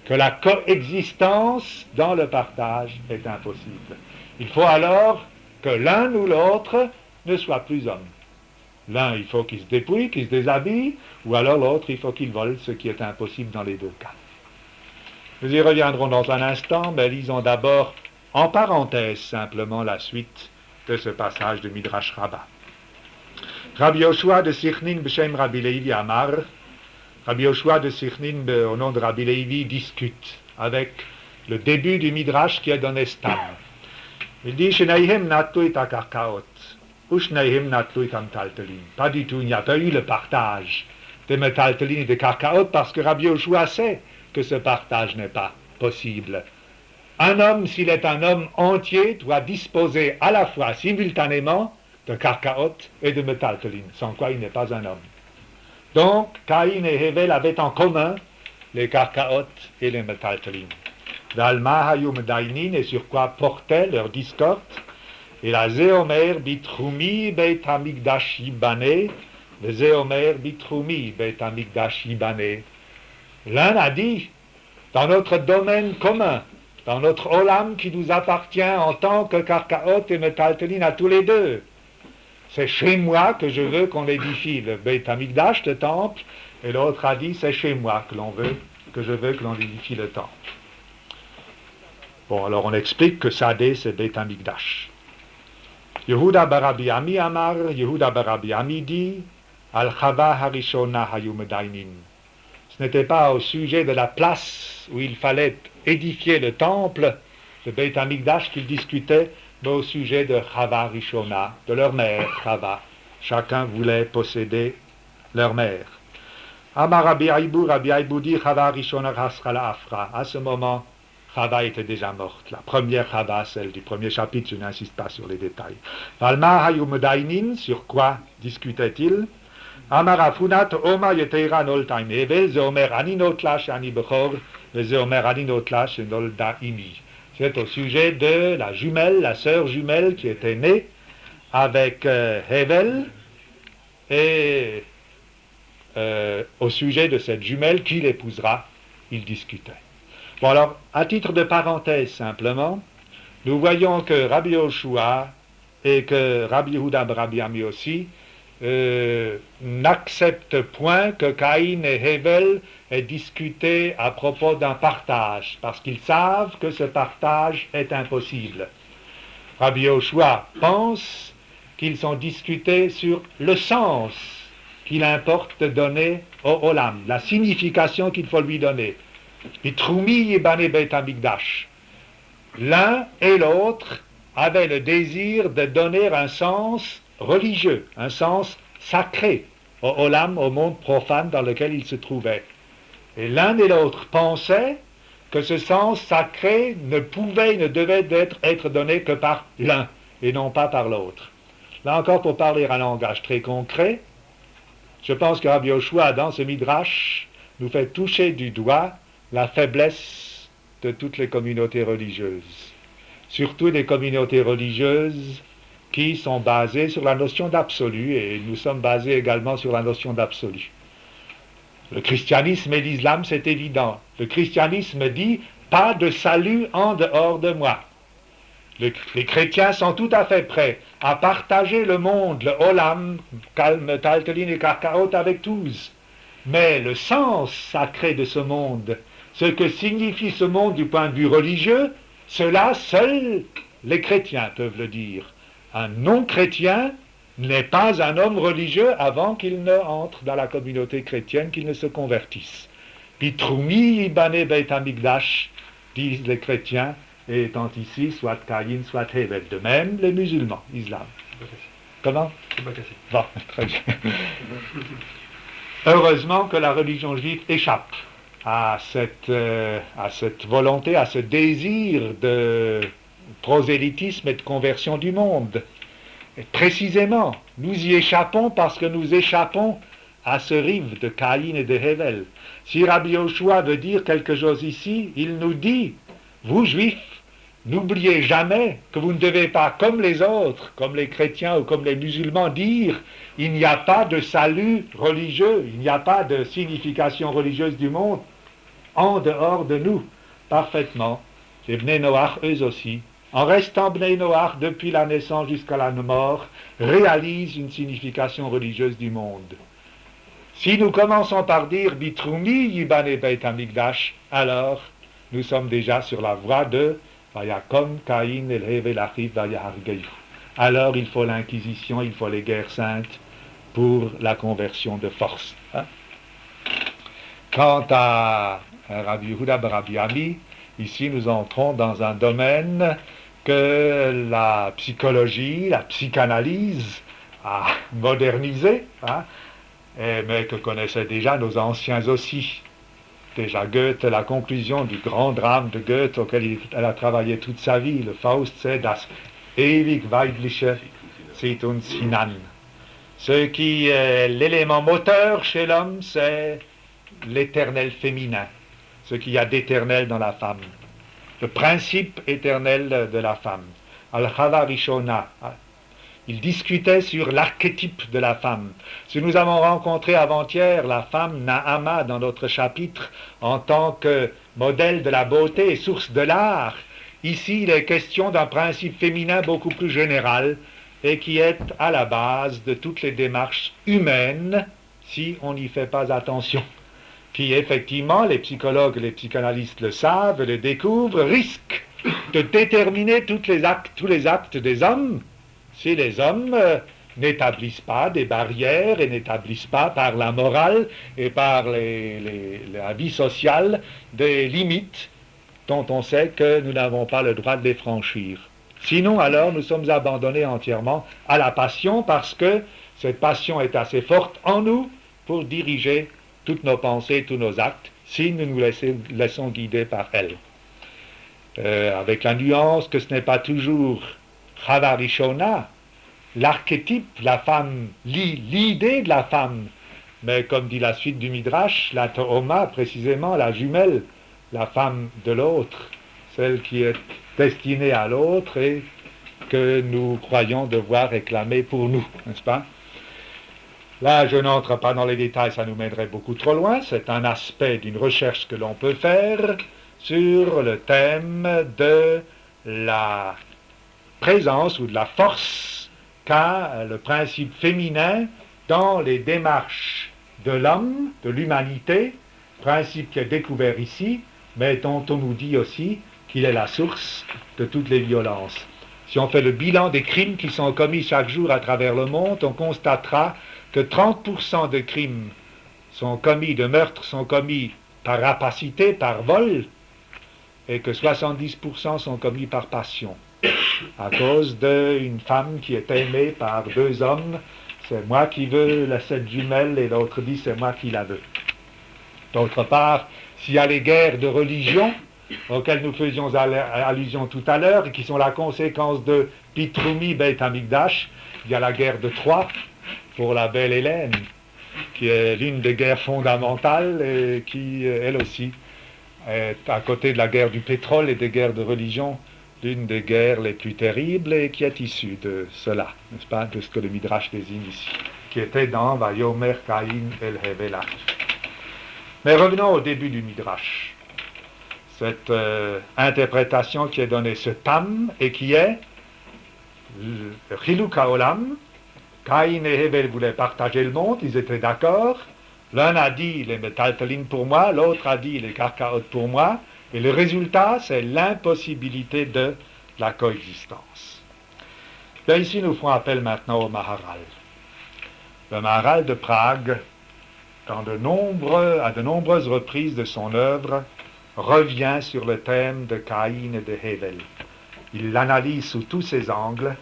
que la coexistence dans le partage est impossible. Il faut alors que l'un ou l'autre ne soit plus homme. L'un, il faut qu'il se dépouille, qu'il se déshabille, ou alors l'autre, il faut qu'il vole, ce qui est impossible dans les deux cas. Nous y reviendrons dans un instant, mais lisons d'abord en parenthèse simplement la suite de ce passage de Midrash Rabbah. Rabbi Yoshua de Sichnin b'Shem Rabbi Levi Amar, Rabbi Yoshua de Sichnin au nom de Rabbi Levi discute avec le début du Midrash qui est donné Stam. Il dit Shenaihem natlu et akarkaot, ou Shenaihem natlu et amtaltelin. Pas du tout, il n'y a pas eu le partage des metaltelin et des karkaot parce que Rabbi Yoshua sait que ce partage n'est pas possible. Un homme, s'il est un homme entier, doit disposer à la fois simultanément de karkaot et de metaltelin, sans quoi il n'est pas un homme. Donc, Caïn et Hével avaient en commun les karkaot et les metaltelin. D'Alma hayum dainin, et sur quoi portait leur discorde, et la Zéomer bitroumi beit hamikdash yibane, le Zéomer bitroumi beit hamikdash yibane. L'un a dit, dans notre domaine commun, dans notre olam qui nous appartient en tant que karkaot et metaltelin à tous les deux, c'est chez moi que je veux qu'on édifie le Beit Hamikdash, le temple, et l'autre a dit, c'est chez moi que je veux que l'on édifie le temple. Bon, alors on explique que Sadé, c'est Beit Hamikdash. Yehuda bar Rabbi Ami Amar, Yehuda bar Rabbi Ami dit, Al Chava Harishona Hayu Medaynin. Ce n'était pas au sujet de la place où il fallait édifier le temple, le Beit Hamikdash, qu'ils discutaient, mais au sujet de Chava Rishona, de leur mère Chava. Chacun voulait posséder leur mère. Amar Rabbi Aibou dit Chava Rishona Haskala Afra. À ce moment, Chava était déjà morte. La première Chava, celle du premier chapitre, je n'insiste pas sur les détails. Valma Hayu Medainin, sur quoi discutait-il? Amar Afunat Oma Yeteira Noltaim Evel, Zeomer Aninotlash Ani Bechor, Zeomer Aninotlash Noldaimi. C'est au sujet de la jumelle, la sœur jumelle qui était née avec Hevel, et au sujet de cette jumelle qui l'épousera, il discutait. Bon alors, à titre de parenthèse simplement, nous voyons que Rabbi Yoshua et que Rabbi Yehuda Rabbi Ami aussi n'acceptent point que Caïn et Hevel aient discuté à propos d'un partage, parce qu'ils savent que ce partage est impossible. Rabbi Yoshua pense qu'ils ont discuté sur le sens qu'il importe de donner au Olam, la signification qu'il faut lui donner. Bitroumi Yibane Beit Hamikdash. L'un et l'autre avaient le désir de donner un sens religieux, un sens sacré au Olam, au monde profane dans lequel ils se trouvaient. Et l'un et l'autre pensaient que ce sens sacré ne pouvait, ne devait être donné que par l'un et non pas par l'autre. Là encore, pour parler un langage très concret, je pense que Rabbi Yoshua, dans ce midrash, nous fait toucher du doigt la faiblesse de toutes les communautés religieuses, surtout des communautés religieuses qui sont basées sur la notion d'absolu, et nous sommes basés également sur la notion d'absolu. Le christianisme et l'islam, c'est évident. Le christianisme dit « pas de salut en dehors de moi ». Les chrétiens sont tout à fait prêts à partager le monde, le olam, kalm, taltelin et karkaot avec tous. Mais le sens sacré de ce monde, ce que signifie ce monde du point de vue religieux, cela, seuls les chrétiens peuvent le dire. Un non-chrétien n'est pas un homme religieux avant qu'il ne entre dans la communauté chrétienne, qu'il ne se convertisse. Pitroumi ibane beit hamikdash, disent les chrétiens, étant ici soit Caïn, soit Hevel. De même, les musulmans, islam. Comment? Bon, très bien. Heureusement que la religion juive échappe à cette volonté, à ce désir de prosélytisme et de conversion du monde. Et précisément, nous y échappons parce que nous échappons à ce rive de Caïn et de Hevel. Si Rabbi Yoshua veut dire quelque chose ici, il nous dit, vous juifs, n'oubliez jamais que vous ne devez pas, comme les autres, comme les chrétiens ou comme les musulmans, dire il n'y a pas de salut religieux, il n'y a pas de signification religieuse du monde en dehors de nous. Parfaitement. Les Bnei Noach, eux aussi, en restant Bnei Noach depuis la naissance jusqu'à la mort, réalisent une signification religieuse du monde. Si nous commençons par dire Bitroumi Yibane Beit Hamikdash, alors nous sommes déjà sur la voie de Vayakom Caïn el Hevel Achiv Vayahargeyu. Alors il faut l'inquisition, il faut les guerres saintes pour la conversion de force. Quant à Rabbi Yehuda Rabbi Ami, ici nous entrons dans un domaine que la psychologie, la psychanalyse a modernisé, mais que connaissaient déjà nos anciens aussi. Déjà Goethe, la conclusion du grand drame de Goethe auquel elle a travaillé toute sa vie, le Faust, c'est das ewig weibliche Situn Sinan. Ce qui est l'élément moteur chez l'homme, c'est l'éternel féminin, ce qu'il y a d'éternel dans la femme, le principe éternel de la femme. Al-Chava Rishona, il discutait sur l'archétype de la femme. Si nous avons rencontré avant-hier la femme Naama dans notre chapitre en tant que modèle de la beauté et source de l'art, ici il est question d'un principe féminin beaucoup plus général et qui est à la base de toutes les démarches humaines si on n'y fait pas attention. Qui effectivement, les psychologues et les psychanalystes le savent, le découvrent, risquent de déterminer tous les actes des hommes si les hommes n'établissent pas des barrières et n'établissent pas par la morale et par la vie sociale des limites dont on sait que nous n'avons pas le droit de les franchir. Sinon, alors, nous sommes abandonnés entièrement à la passion parce que cette passion est assez forte en nous pour diriger toutes nos pensées, tous nos actes, si nous nous laissons guider par elle. Avec la nuance que ce n'est pas toujours Chavarishona, l'archétype, la femme, l'idée de la femme, mais comme dit la suite du Midrash, la Tohoma, précisément la jumelle, la femme de l'autre, celle qui est destinée à l'autre et que nous croyons devoir réclamer pour nous, n'est-ce pas? Là, je n'entre pas dans les détails, ça nous mènerait beaucoup trop loin. C'est un aspect d'une recherche que l'on peut faire sur le thème de la présence ou de la force qu'a le principe féminin dans les démarches de l'homme, de l'humanité, principe qui est découvert ici, mais dont on nous dit aussi qu'il est la source de toutes les violences. Si on fait le bilan des crimes qui sont commis chaque jour à travers le monde, on constatera que 30% de crimes sont commis, de meurtres sont commis par rapacité, par vol, et que 70% sont commis par passion, à cause d'une femme qui est aimée par deux hommes. C'est moi qui veux cette jumelle, et l'autre dit c'est moi qui la veux. D'autre part, s'il y a les guerres de religion, auxquelles nous faisions allusion tout à l'heure, et qui sont la conséquence de Pitrumi Beit Hamikdash, il y a la guerre de Troie, pour la belle Hélène, qui est l'une des guerres fondamentales et qui, elle aussi, est à côté de la guerre du pétrole et des guerres de religion, l'une des guerres les plus terribles et qui est issue de cela, n'est-ce pas, de ce que le Midrash désigne ici, qui était dans Vayomer Caïn El Hevel Achiv. Mais revenons au début du Midrash. Cette interprétation qui est donnée, ce tam, et qui est le Chiluk HaOlam. Caïn et Hevel voulaient partager le monde, ils étaient d'accord. L'un a dit les métaltalines pour moi, l'autre a dit les karkaot pour moi, et le résultat, c'est l'impossibilité de la coexistence. Bien, ici, nous ferons appel maintenant au Maharal. Le Maharal de Prague, à de nombreuses reprises de son œuvre, revient sur le thème de Caïn et de Hevel. Il l'analyse sous tous ses angles,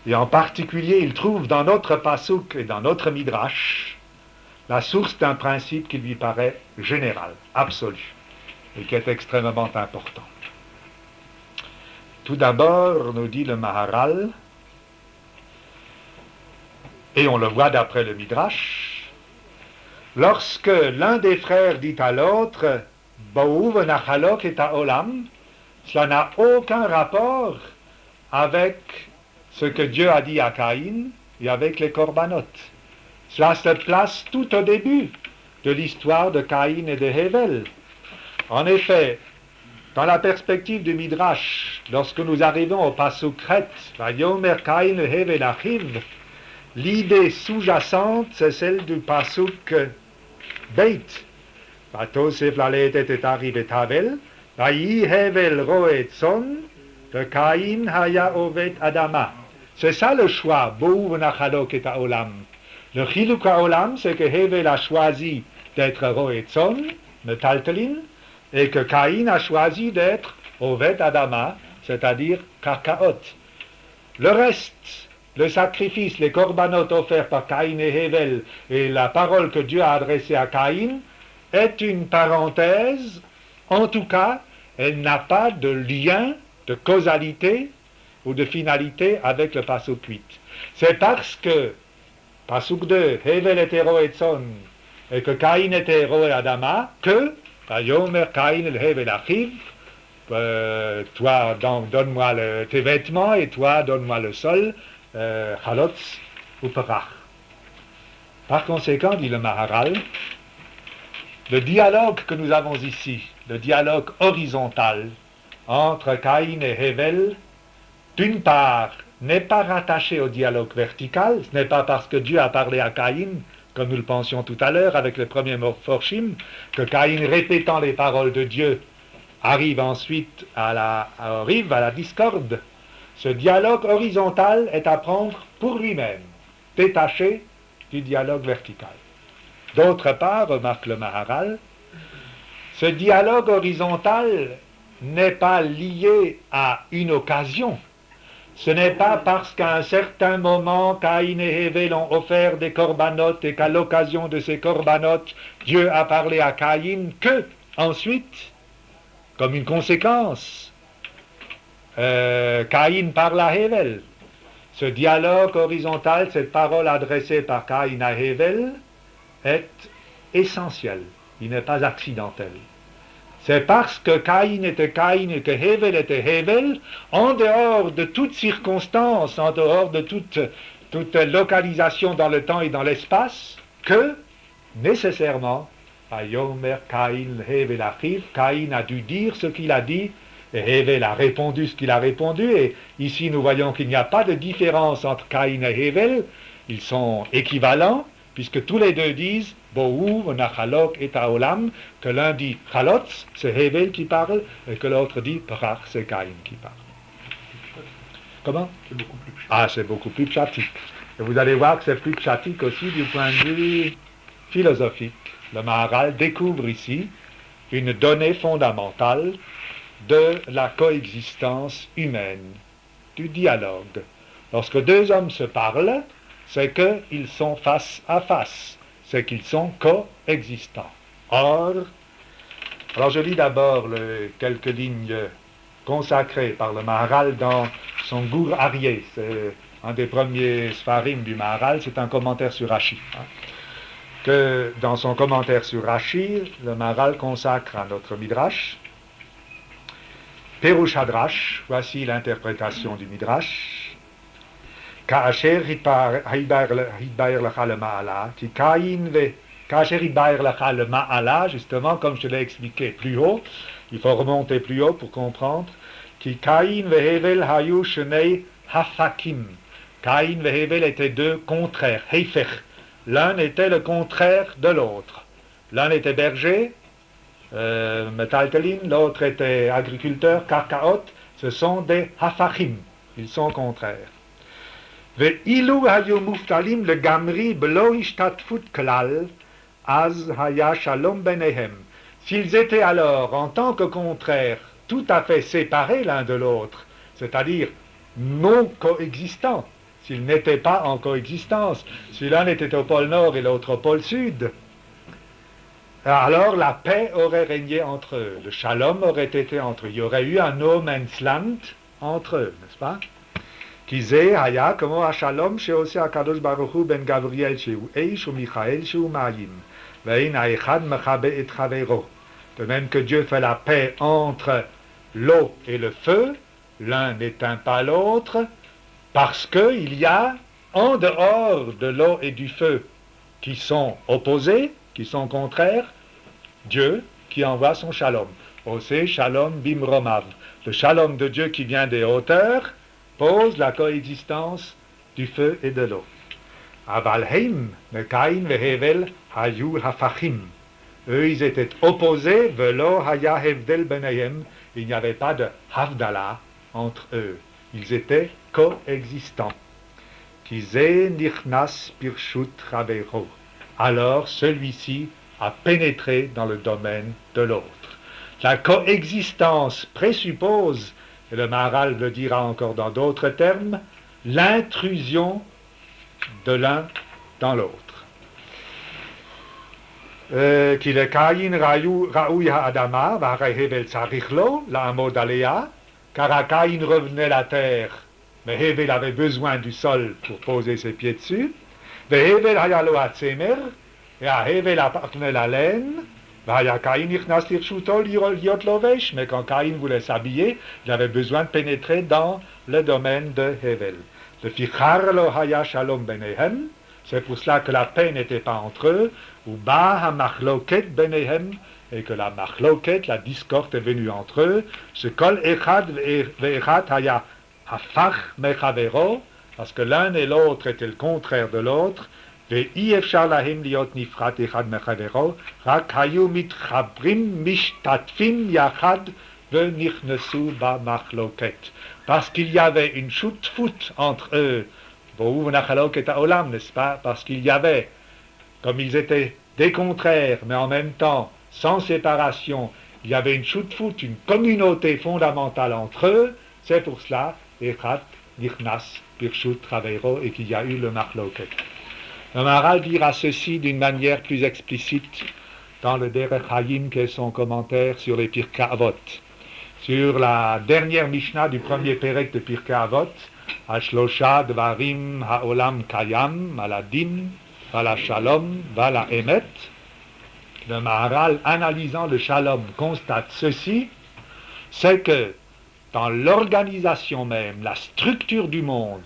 et en particulier, il trouve dans notre Pasuk et dans notre Midrash la source d'un principe qui lui paraît général, absolu, et qui est extrêmement important. Tout d'abord, nous dit le Maharal, et on le voit d'après le Midrash, lorsque l'un des frères dit à l'autre « Ba'uv nachalok et ha'olam », cela n'a aucun rapport avec ce que Dieu a dit à Caïn et avec les korbanot. Cela se place tout au début de l'histoire de Caïn et de Hevel. En effet, dans la perspective du Midrash, lorsque nous arrivons au Pasuk Chet, Vayomer Caïn Hevel Achiv, l'idée sous-jacente, c'est celle du Pasuk Beit. Vatosef laletet et arrive Havel, Vayi Hevel roetzon, de Caïn haya ovet adama. C'est ça le choix, Bo'uv nachalok et ha'olam. Le chiluk ha'olam, c'est que Hevel a choisi d'être roetzon, metaltelin, et que Caïn a choisi d'être ovet adama, c'est-à-dire karkaot. Le reste, le sacrifice, les korbanot offerts par Caïn et Hevel, et la parole que Dieu a adressée à Caïn, est une parenthèse. En tout cas, elle n'a pas de lien, de causalité ou de finalité avec le Pasuk 8. C'est parce que Pasuk 2, Hevel était roetzon, et que Caïn était roé adama, que Vayomer Caïn el Hevel Achiv, toi donne-moi tes vêtements et toi donne-moi le sol, Chalotz ou Perach. Par conséquent, dit le Maharal, le dialogue que nous avons ici, le dialogue horizontal entre Caïn et Hevel, d'une part, n'est pas rattaché au dialogue vertical. Ce n'est pas parce que Dieu a parlé à Caïn, comme nous le pensions tout à l'heure avec le premier Morphorshim, que Caïn, répétant les paroles de Dieu, arrive ensuite à la discorde. Ce dialogue horizontal est à prendre pour lui-même, détaché du dialogue vertical. D'autre part, remarque le Maharal, ce dialogue horizontal n'est pas lié à une occasion. Ce n'est pas parce qu'à un certain moment, Caïn et Hével ont offert des corbanotes et qu'à l'occasion de ces corbanotes, Dieu a parlé à Caïn que, ensuite, comme une conséquence, Caïn parle à Hével. Ce dialogue horizontal, cette parole adressée par Caïn à Hével, est essentiel. Il n'est pas accidentel. C'est parce que Caïn était Caïn et que Hével était Hével, en dehors de toute circonstance, en dehors de toute localisation dans le temps et dans l'espace, que, nécessairement, Vayomer Caïn Hével Achiv, Caïn a dû dire ce qu'il a dit, et Hével a répondu ce qu'il a répondu, et ici nous voyons qu'il n'y a pas de différence entre Caïn et Hével, ils sont équivalents, puisque tous les deux disent Bohu, Nachalok et Taolam, que l'un dit Chalotz, c'est Hével qui parle, et que l'autre dit Prach, c'est Caïn qui parle. Comment? C'est beaucoup plus pchatique. Ah, c'est beaucoup plus pchatique. Et vous allez voir que c'est plus pchatique aussi du point de vue philosophique. Le Maharal découvre ici une donnée fondamentale de la coexistence humaine, du dialogue. Lorsque deux hommes se parlent, c'est qu'ils sont face à face, c'est qu'ils sont coexistants. Or, alors je lis d'abord quelques lignes consacrées par le Maharal dans son Gur Aryeh, c'est un des premiers Sfarim du Maharal, c'est un commentaire sur Rashi. Que dans son commentaire sur Rashi, le Maharal consacre à notre Midrash, Perush Hadrash, voici l'interprétation du Midrash. Kaasher hitbaer lacha le ma'ala, ki Caïn ve kaasher hitbaer lacha le ma'ala, justement, comme je l'ai expliqué plus haut, il faut remonter plus haut pour comprendre, ki Caïn ve Hével hayu shenei hafakim. Caïn ve Hével étaient deux contraires, heifech. L'un était le contraire de l'autre. L'un était berger, metaltelin, l'autre était agriculteur, karkaot, ce sont des hafachim, ils sont contraires. Ve'ilu hayu muftalim le gamri belo ishtatfut klal, az haya shalom benehem. S'ils étaient alors, en tant que contraires, tout à fait séparés l'un de l'autre, c'est-à-dire non coexistants, s'ils n'étaient pas en coexistence, si l'un était au pôle nord et l'autre au pôle sud, alors la paix aurait régné entre eux, le shalom aurait été entre eux, il y aurait eu un no man's land entre eux, n'est-ce pas? Kizé haya como hashalom sheose hakadosh baruch hu ben Gabriel sheu eish ou Michael sheu ma'im, ve'in ha'echad mechabe et chavero. De même que Dieu fait la paix entre l'eau et le feu, l'un n'éteint pas l'autre, parce qu'il y a en dehors de l'eau et du feu qui sont opposés, qui sont contraires, Dieu qui envoie son shalom. Ose shalom bimromav. Le shalom de Dieu qui vient des hauteurs pose la coexistence du feu et de l'eau. Avalheim, le Caïn ve Hével, hayu hafachim. Eux, ils étaient opposés, velo haya hevdel benayem. Il n'y avait pas de havdala entre eux. Ils étaient coexistants. Kizé nichnas pirshut ravecho. Alors, celui-ci a pénétré dans le domaine de l'autre. La coexistence présuppose, et le Maharal le dira encore dans d'autres termes, l'intrusion de l'un dans l'autre. Ki le Caïn raoui ha'adama v'harei Hével tzarich lo la'amod alea, car à Caïn revenait la terre, mais Hével avait besoin du sol pour poser ses pieds dessus. Ve'Hével haya lo hatzemer, et à Hével appartenait la laine. V'haya Caïn nichnas tirshuto liot lovesh, mais quand Caïn voulait s'habiller, il avait besoin de pénétrer dans le domaine de Hével. Le fichar lo haya shalom benehem, c'est pour cela que la paix n'était pas entre eux, ou ba ha-machloket benehem, et que la machloket, la discorde est venue entre eux, ce kol echad ve'echad haya hafach mechavero, parce que l'un et l'autre étaient le contraire de l'autre, ve'i efshar lahem liot nifrat echad mechavero, rak hayu mitchabrim mishtatfim yachad ve'nichnesu ba machloket. parce qu'il y avait une chute-foot entre eux, n'est-ce pas? Parce qu'il y avait, comme ils étaient des contraires, mais en même temps sans séparation, il y avait une chute-foot, une communauté fondamentale entre eux, c'est pour cela, Echat, Nichnas, Birshut, Traveiro, et qu'il y a eu le Machloket. Le Maharal dira ceci d'une manière plus explicite dans le Derech Hayim, qui est son commentaire sur les Pirkei Avot. Sur la dernière Mishnah du premier Pérek de Pirkei Avot, Ashlosha Dvarim Haolam Kayam, Aladin, Vala Shalom, Vala Emet, le Maharal, analysant le Shalom, constate ceci, c'est que dans l'organisation même, la structure du monde,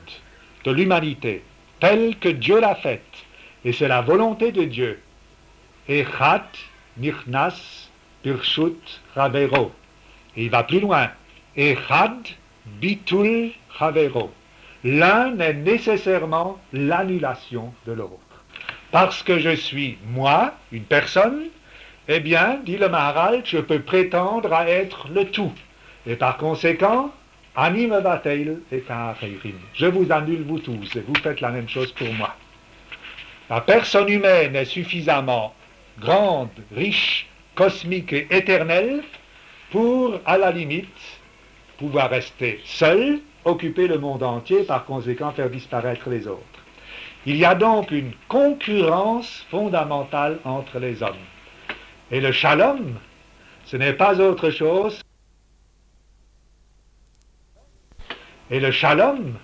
de l'humanité, telle que Dieu l'a faite, et c'est la volonté de Dieu, Echat, Nichnas, Birshut, Ravero. Et il va plus loin. Echad, Bitul, Ravero. L'un est nécessairement l'annulation de l'autre. Parce que je suis, moi, une personne, eh bien, dit le Maharal, je peux prétendre à être le tout. Et par conséquent, Ani mevatel et ka'achirim. Je vous annule, vous tous, et vous faites la même chose pour moi. La personne humaine est suffisamment grande, riche, cosmique et éternelle pour, à la limite, pouvoir rester seul, occuper le monde entier, par conséquent faire disparaître les autres. Il y a donc une concurrence fondamentale entre les hommes. Et le shalom, ce n'est pas autre chose. Et le shalom,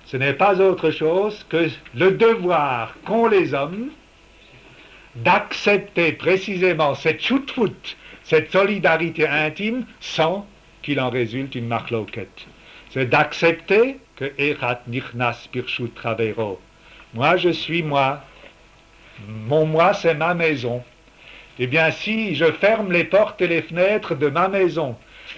ce n'est pas autre chose que le devoir qu'ont les hommes d'accepter précisément cette chutfut, cette solidarité intime, sans qu'il en résulte une machloket. C'est d'accepter que Echat Nichnas Birshut Ravero. Moi, je suis moi. Mon moi, c'est ma maison. Eh bien, si je ferme les portes et les fenêtres de ma maison,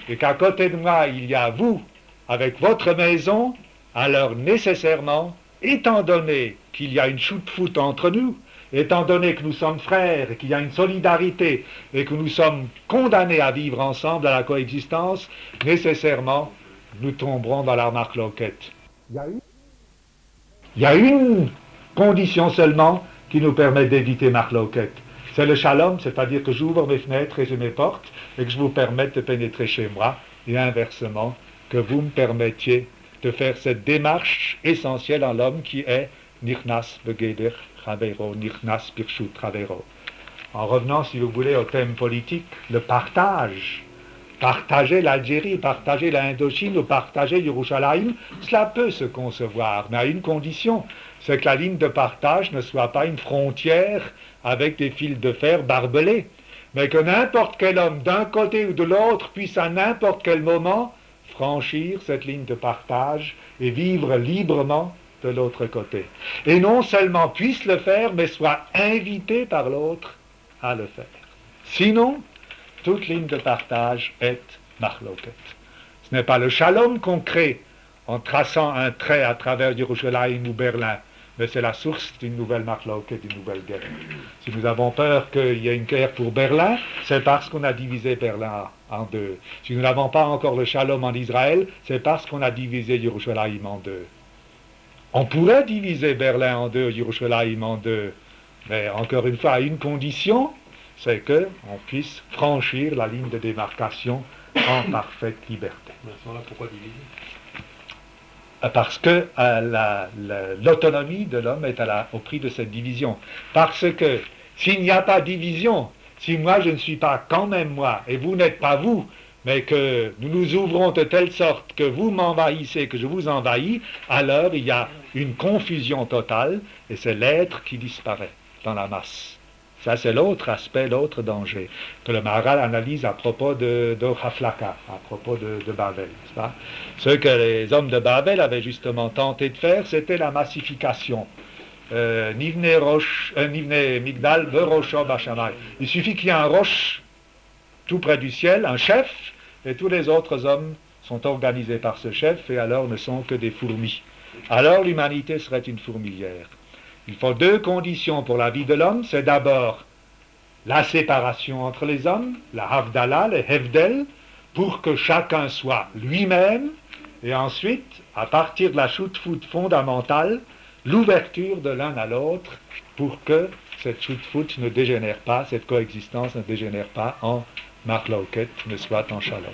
et qu'à côté de moi, il y a vous, avec votre maison, alors nécessairement, étant donné qu'il y a une chute-foot entre nous, étant donné que nous sommes frères, et qu'il y a une solidarité, et que nous sommes condamnés à vivre ensemble, à la coexistence, nécessairement, nous tomberons dans la machloket. Il y a une condition seulement qui nous permet d'éviter machloket. C'est le shalom, c'est-à-dire que j'ouvre mes fenêtres et mes portes, et que je vous permette de pénétrer chez moi, et inversement, que vous me permettiez de faire cette démarche essentielle en l'homme qui est Nichnas Begeder Ravero, Nichnas Birshut Ravero. En revenant, si vous voulez, au thème politique, le partage. Partager l'Algérie, partager la Indochine ou partager Yerushalayim, cela peut se concevoir, mais à une condition, c'est que la ligne de partage ne soit pas une frontière avec des fils de fer barbelés, mais que n'importe quel homme d'un côté ou de l'autre puisse à n'importe quel moment franchir cette ligne de partage et vivre librement de l'autre côté. Et non seulement puisse le faire, mais soit invité par l'autre à le faire. Sinon, toute ligne de partage est machloket. Ce n'est pas le shalom qu'on crée en traçant un trait à travers Yerushalayim ou Berlin, mais c'est la source d'une nouvelle machloket, d'une nouvelle guerre. Si nous avons peur qu'il y ait une guerre pour Berlin, c'est parce qu'on a divisé Berlin en deux. Si nous n'avons pas encore le shalom en Israël, c'est parce qu'on a divisé Yerushalayim en deux. On pourrait diviser Berlin en deux, Yerushalayim en deux, mais encore une fois, à une condition, c'est qu'on puisse franchir la ligne de démarcation en parfaite liberté. Mais à ce moment-là, pourquoi diviser ? Parce que l'autonomie de l'homme est au prix de cette division. Parce que s'il n'y a pas division, si moi je ne suis pas quand même moi, et vous n'êtes pas vous, mais que nous nous ouvrons de telle sorte que vous m'envahissez, que je vous envahis, alors il y a une confusion totale, et c'est l'être qui disparaît dans la masse. Ça, c'est l'autre aspect, l'autre danger, que le Maharal analyse à propos de Haflaka, à propos de Babel. Ce que les hommes de Babel avaient justement tenté de faire, c'était la massification. Nivne Migdal Verosho Bashamay. Il suffit qu'il y ait un roche tout près du ciel, un chef, et tous les autres hommes sont organisés par ce chef, et alors ne sont que des fourmis. Alors l'humanité serait une fourmilière. Il faut deux conditions pour la vie de l'homme. C'est d'abord la séparation entre les hommes, la havdala, le hevdel, pour que chacun soit lui-même et ensuite, à partir de la shoot-foot fondamentale, l'ouverture de l'un à l'autre pour que cette shoot-foot ne dégénère pas, cette coexistence ne dégénère pas en marloquet, ne soit en shalom.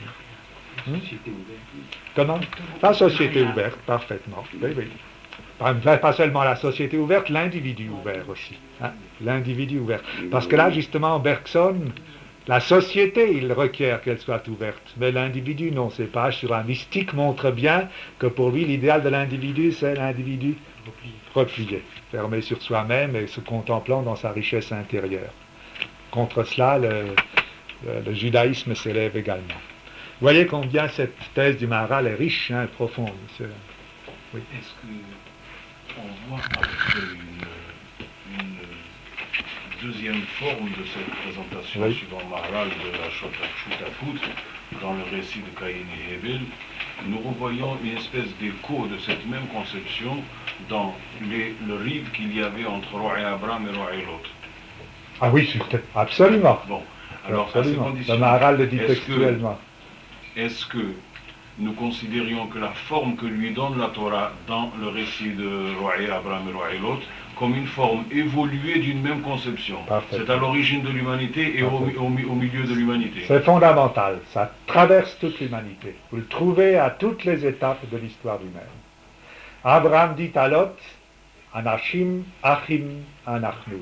Comment? La société ouverte, parfaitement. Oui, oui. Pas seulement la société ouverte, l'individu ouvert aussi. Hein? L'individu ouvert. Parce que là, justement, Bergson, la société, il requiert qu'elle soit ouverte. Mais l'individu, non, ses pages sur la mystique montrent bien que pour lui, l'idéal de l'individu, c'est l'individu replié, fermé sur soi-même et se contemplant dans sa richesse intérieure. Contre cela, le judaïsme s'élève également. Vous voyez combien cette thèse du Maharal est riche, hein, profonde. Oui. Est-ce qu'on voit avec une deuxième forme de cette présentation, oui, suivant Maharal de la Shutafut, dans le récit de Caïn et Hevel, nous revoyons une espèce d'écho de cette même conception dans le rive qu'il y avait entre Roi et Abraham et Roi et Lot. Ah oui, absolument. Bon, alors absolument. À ces conditions, le Maharal le dit textuellement. Est-ce que nous considérions que la forme que lui donne la Torah dans le récit de Roi et Abraham et Roi et Lot comme une forme évoluée d'une même conception? C'est à l'origine de l'humanité et au milieu de l'humanité. C'est fondamental, ça traverse toute l'humanité. Vous le trouvez à toutes les étapes de l'histoire humaine. Abraham dit à Lot, Anashim, Achim, Anachnu.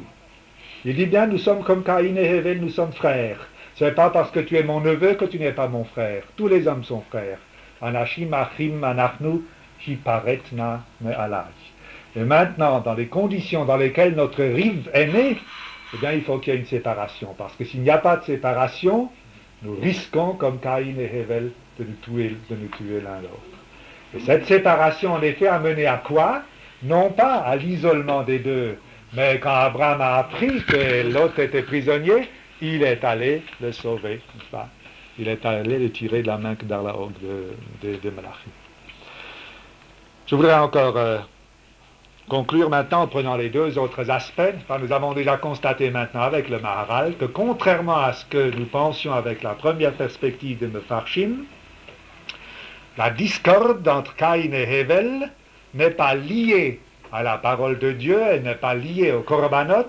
Il dit bien, nous sommes comme Caïn et Hevel, nous sommes frères. Ce n'est pas parce que tu es mon neveu que tu n'es pas mon frère. Tous les hommes sont frères. Anashim, Achim, Anachnu, Hiparetna, Me'alai. Et maintenant, dans les conditions dans lesquelles notre rive est née, eh bien, il faut qu'il y ait une séparation. Parce que s'il n'y a pas de séparation, nous risquons, comme Caïn et Hevel, de nous tuer l'un l'autre. Et cette séparation, en effet, a mené à quoi? Non pas à l'isolement des deux, mais quand Abraham a appris que l'autre était prisonnier, il est allé le sauver, n'est-ce pas? Il est allé le tirer de la main d'Arlaog de Malachim. Je voudrais encore conclure maintenant en prenant les deux autres aspects. Enfin, nous avons déjà constaté maintenant avec le Maharal que contrairement à ce que nous pensions avec la première perspective de Mefarshim, la discorde entre Caïn et Hevel n'est pas liée à la parole de Dieu, elle n'est pas liée au korbanot,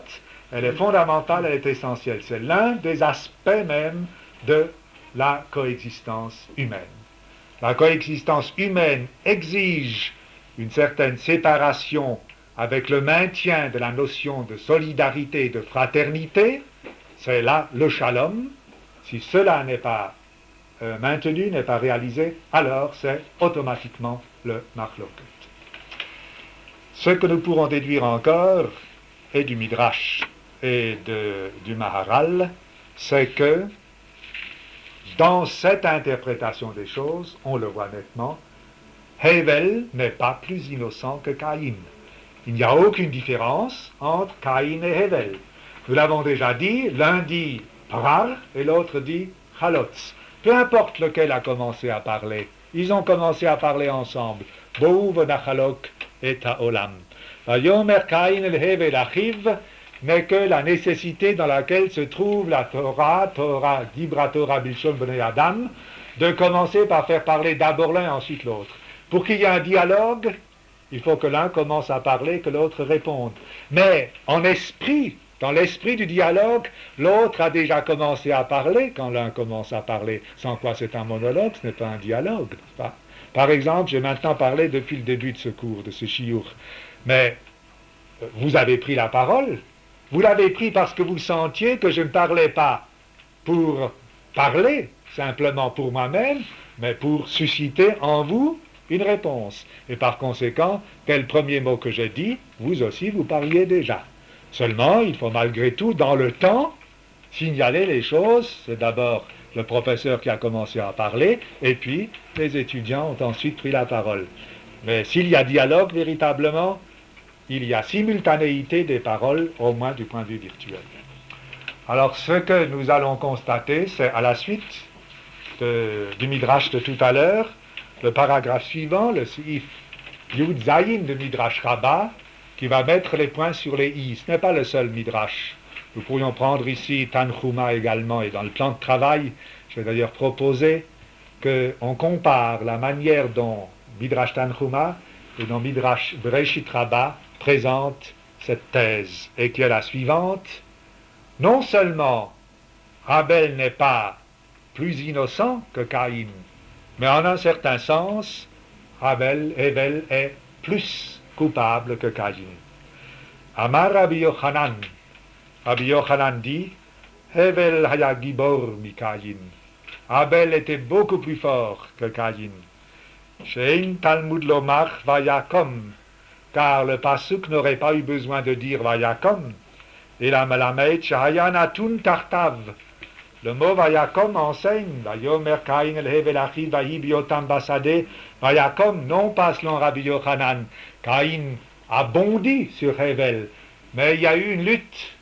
elle est fondamentale, elle est essentielle. C'est l'un des aspects même de la coexistence humaine. La coexistence humaine exige une certaine séparation avec le maintien de la notion de solidarité et de fraternité. C'est là le shalom. Si cela n'est pas maintenu, n'est pas réalisé, alors c'est automatiquement le machloket. Ce que nous pourrons déduire encore, et du Midrash et du Maharal, c'est que dans cette interprétation des choses, on le voit nettement, Hevel n'est pas plus innocent que Caïn. Il n'y a aucune différence entre Caïn et Hevel. Nous l'avons déjà dit, l'un dit Prar et l'autre dit Chalotz. Peu importe lequel a commencé à parler, ils ont commencé à parler ensemble. Bohu v'nachalok et ha'olam. Vayomer Caïn el Hevel achiv n'est que la nécessité dans laquelle se trouve la Torah, Dibra Torah Bilshon Bnei Adam, de commencer par faire parler d'abord l'un, ensuite l'autre. Pour qu'il y ait un dialogue, il faut que l'un commence à parler, que l'autre réponde. Mais en esprit, dans l'esprit du dialogue, l'autre a déjà commencé à parler quand l'un commence à parler, sans quoi c'est un monologue, ce n'est pas un dialogue. Pas. Par exemple, j'ai maintenant parlé depuis le début de ce cours, de ce shiur, mais vous avez pris la parole. Vous l'avez pris parce que vous sentiez que je ne parlais pas pour parler, simplement pour moi-même, mais pour susciter en vous une réponse. Et par conséquent, quel premier mot que j'ai dit, vous aussi vous parliez déjà. Seulement, il faut malgré tout, dans le temps, signaler les choses. C'est d'abord le professeur qui a commencé à parler, et puis les étudiants ont ensuite pris la parole. Mais s'il y a dialogue véritablement, il y a simultanéité des paroles, au moins du point de vue virtuel. Alors, ce que nous allons constater, c'est à la suite du Midrash de tout à l'heure, le paragraphe suivant, le Seif Yud Zayin de Midrash Rabbah, qui va mettre les points sur les i. Ce n'est pas le seul Midrash. Nous pourrions prendre ici Tanchuma également, et dans le plan de travail, je vais d'ailleurs proposer qu'on compare la manière dont Midrash Tanchuma et dans Midrash Bereshit Rabbah présente cette thèse, et qui est la suivante. Non seulement Abel n'est pas plus innocent que Caïn, mais en un certain sens, Abel est plus coupable que Caïn. Amar Rabbi Yochanan dit, Hevel haya gibor mi Caïn. Abel était beaucoup plus fort que Caïn. Shein Talmud lomar vayakom, car le pasuk n'aurait pas eu besoin de dire vayakom. Et la malamet shahayan atun tartav. Le mot vayakom enseigne, vayomer Caïn el hevel achiv vahi biotam basade. Vayakom, non pas selon Rabbi Yochanan. Caïn a bondi sur Hevel, mais il y a eu une lutte.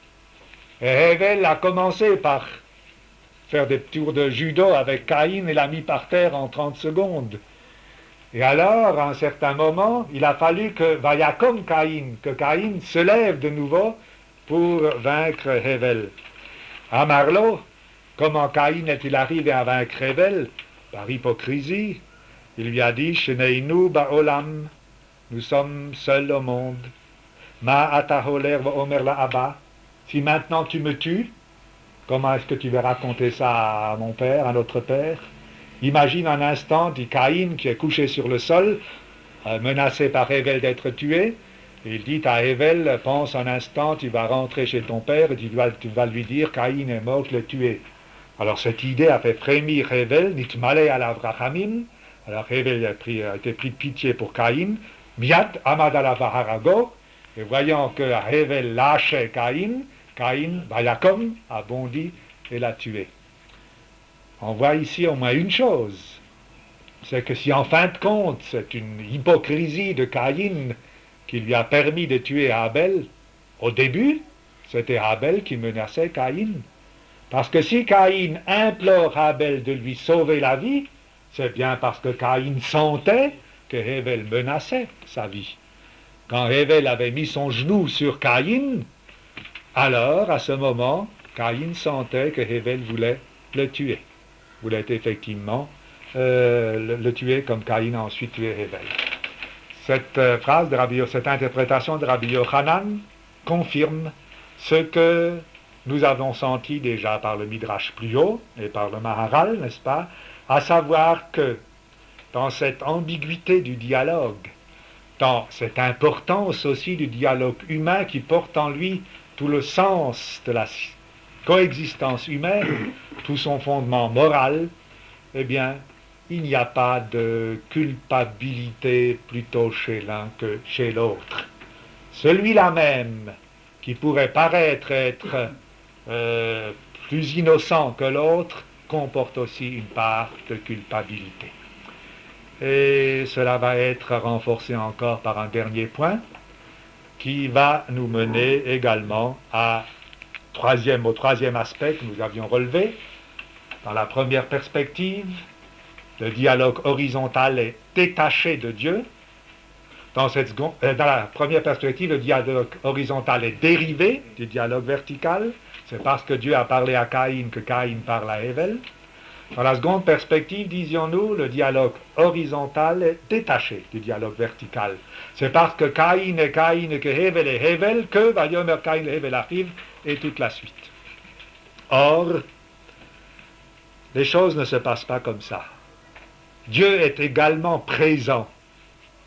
Et Hevel a commencé par faire des tours de judo avec Caïn et l'a mis par terre en 30 secondes. Et alors, à un certain moment, il a fallu que Vayakom Caïn, que Caïn se lève de nouveau pour vaincre Hevel. Amarlo, comment Caïn est-il arrivé à vaincre Hevel? Par hypocrisie. Il lui a dit, Sheneinu ba'olam, nous sommes seuls au monde. Ma ataholer va'omer la'aba, si maintenant tu me tues, comment est-ce que tu vas raconter ça à mon père, à notre père? Imagine un instant, dit Caïn, qui est couché sur le sol, menacé par Hevel d'être tué. Et il dit à Hevel, pense un instant, tu vas rentrer chez ton père et tu vas lui dire, Caïn est mort, je l'ai tué. Alors cette idée a fait frémir Hevel, nitmale ala vrachamim. Alors Hevel a été pris de pitié pour Caïn. Miat amad ala vaharago. Et voyant que Hevel lâchait Caïn, Vayakom, a bondi et l'a tué. On voit ici au moins une chose, c'est que si en fin de compte c'est une hypocrisie de Caïn qui lui a permis de tuer Abel, au début c'était Abel qui menaçait Caïn. Parce que si Caïn implore Abel de lui sauver la vie, c'est bien parce que Caïn sentait que Hevel menaçait sa vie. Quand Hevel avait mis son genou sur Caïn, alors à ce moment, Caïn sentait que Hevel voulait le tuer. Voulait effectivement le tuer comme Caïn a ensuite tué Hevel. Cette phrase de cette interprétation de Rabbi Yochanan confirme ce que nous avons senti déjà par le Midrash plus haut et par le Maharal, n'est-ce pas? À savoir que dans cette ambiguïté du dialogue, dans cette importance aussi du dialogue humain qui porte en lui tout le sens de la coexistence humaine, tout son fondement moral, eh bien, il n'y a pas de culpabilité plutôt chez l'un que chez l'autre. Celui-là même, qui pourrait paraître être plus innocent que l'autre, comporte aussi une part de culpabilité. Et cela va être renforcé encore par un dernier point, qui va nous mener également au troisième aspect que nous avions relevé. Dans la première perspective, le dialogue horizontal est détaché de Dieu. Dans la première perspective, le dialogue horizontal est dérivé du dialogue vertical. C'est parce que Dieu a parlé à Caïn que Caïn parle à Hevel. Dans la seconde perspective, disions-nous, le dialogue horizontal est détaché du dialogue vertical. C'est parce que Caïn est Caïn et que Hevel est Hevel que Vayomer Caïn Hevel arrive et toute la suite. Or, les choses ne se passent pas comme ça. Dieu est également présent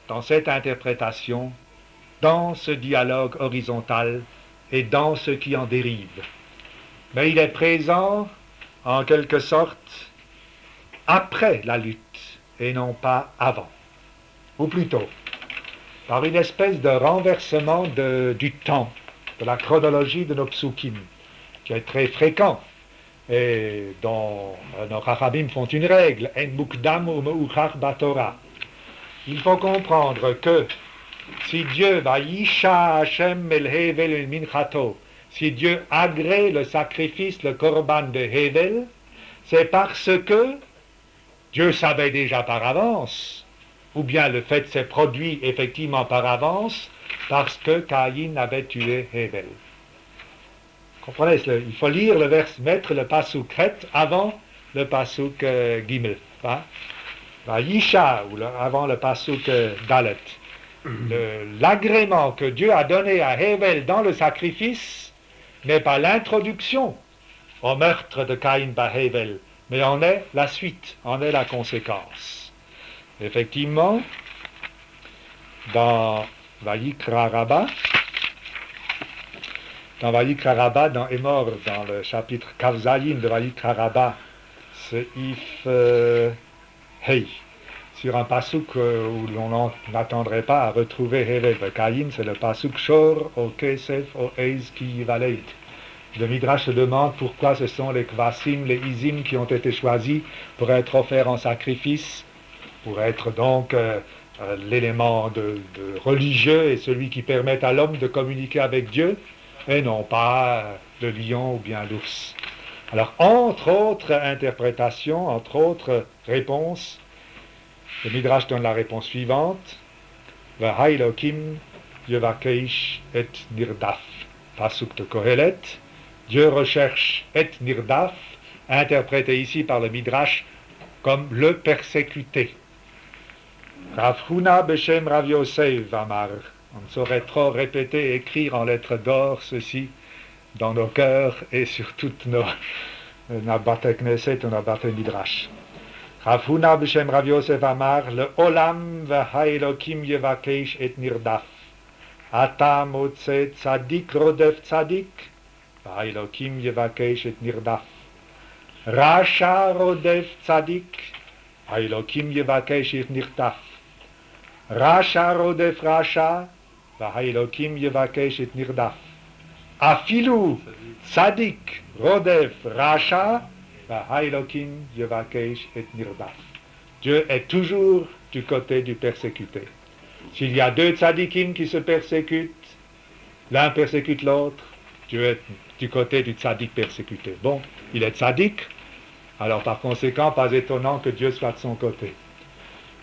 dans cette interprétation, dans ce dialogue horizontal et dans ce qui en dérive. Mais il est présent, en quelque sorte, après la lutte, et non pas avant. Ou plutôt, par une espèce de renversement du temps, de la chronologie de nos psukim, qui est très fréquent, et dont nos Chachamim font une règle, en mukdam ou meuchar batorah. Il faut comprendre que si Dieu va yisha Hashem el Hevel el minchato, si Dieu agrée le sacrifice, le korban de Hevel, c'est parce que Dieu savait déjà par avance, ou bien le fait s'est produit effectivement par avance, parce que Caïn avait tué Hevel. Comprenez, il faut lire le vers, mettre le pasuk Chet avant le pasuk Gimel. Hein? Yisha, ou avant le pasuk Dalet, l'agrément que Dieu a donné à Hevel dans le sacrifice n'est pas l'introduction au meurtre de Caïn par Hevel, mais en est la suite, en est la conséquence. Effectivement, dans Vayikra Rabba, dans Emor, dans le chapitre Kavzayin de Vayikra Rabba, c'est If Hey, sur un pasuk où l'on n'attendrait pas à retrouver Hevel et Caïn, c'est le pasuk Shor o Kesef o Eiz ki Yivaleit. Le Midrash se demande pourquoi ce sont les Kvasim, les Izim qui ont été choisis pour être offerts en sacrifice, pour être donc l'élément de religieux et celui qui permet à l'homme de communiquer avec Dieu, et non pas le lion ou bien l'ours. Alors, entre autres interprétations, entre autres réponses, le Midrash donne la réponse suivante. V'hailokim yevakeish et nirdaf. Pasuk de Kohelet. Dieu recherche et nirdaf, interprété ici par le Midrash comme le persécuté. Rav Huna Beshem Rav Yosef Amar. On ne saurait trop répéter et écrire en lettres d'or ceci dans nos cœurs et sur toutes nos Bate Knesset ou nos Bate Midrash. Rav Huna Beshem Rav Yosef Amar, le Olam v'ha'elokim yevakesh et nirdaf. Ata motze tzadik rodef tzadik, v'ha'elokim yevakesh et nirdaf. Rasha rodef tzadik, v'ha'elokim yevakesh et nirdaf. Rasha rodef rasha, v'ha'elokim yevakesh et nirdaf. Afilu tzadik rodef rasha, Dieu est toujours du côté du persécuté. S'il y a deux tzadikim qui se persécutent, l'un persécute l'autre, Dieu est du côté du tzadik persécuté. Bon, il est tzadik, alors par conséquent, pas étonnant que Dieu soit de son côté.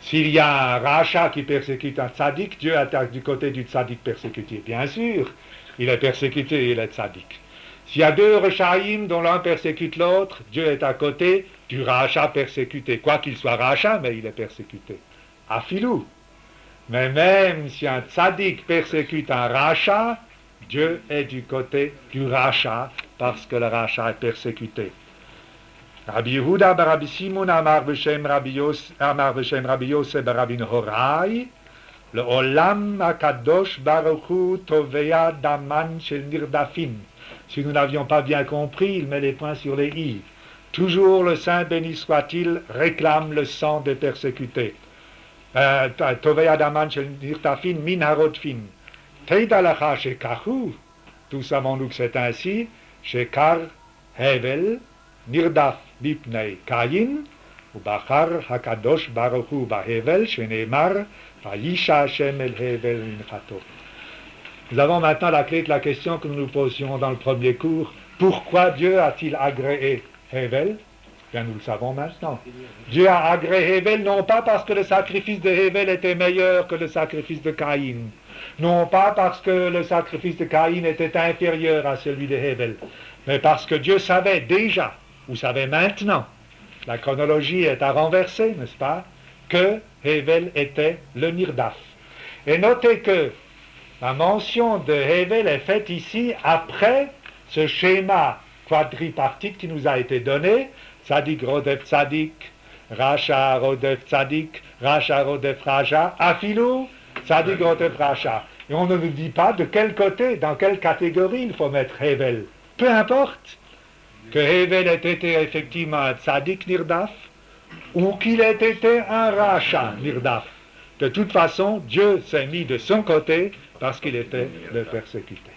S'il y a un racha qui persécute un tzadik, Dieu est du côté du tzadik persécuté. Bien sûr, il est persécuté et il est tzadik. S'il y a deux Rechaïm dont l'un persécute l'autre, Dieu est à côté du Racha persécuté. Quoi qu'il soit Racha, mais il est persécuté. Afilou. Mais même si un Tzadik persécute un Racha, Dieu est du côté du Racha parce que le Racha est persécuté. Rabbi Yehuda bar Rabbi Simon amar b'shem Rabbi Yosef bar Rabbi Horai, le Olam HaKadosh Baruch Hu Tovea Daman Shel Nirdafin. Si nous n'avions pas bien compris, il met les points sur les i. Toujours le Saint béni soit-il réclame le sang des persécutés. Tovei adaman shel nirtafin min harodfin. Teidalacha shekahu. Tout savons-nous que c'est ainsi. Shekar hevel nirdaf bipnei kayin. Ubachar hakadosh baruchu bahevel sheneemar vayisha Hashem el hevel minchato. Nous avons maintenant la clé de la question que nous nous posions dans le premier cours. Pourquoi Dieu a-t-il agréé Hevel? Bien, nous le savons maintenant. Dieu a agréé Hevel non pas parce que le sacrifice de Hevel était meilleur que le sacrifice de Caïn, non pas parce que le sacrifice de Caïn était inférieur à celui de Hevel, mais parce que Dieu savait déjà, ou savait maintenant, la chronologie est à renverser, n'est-ce pas, que Hevel était le Nirdaf. Et notez que la mention de Hevel est faite ici après ce schéma quadripartite qui nous a été donné, Tzadik Rodef Tzadik, Racha Rodef Tzadik, Racha Rodef Racha, Afilou, Tzadik Rodef Racha. Et on ne nous dit pas de quel côté, dans quelle catégorie il faut mettre Hevel. Peu importe que Hevel ait été effectivement un Tzadik Nirdaf ou qu'il ait été un Racha Nirdaf. De toute façon, Dieu s'est mis de son côté parce qu'il était le persécuté.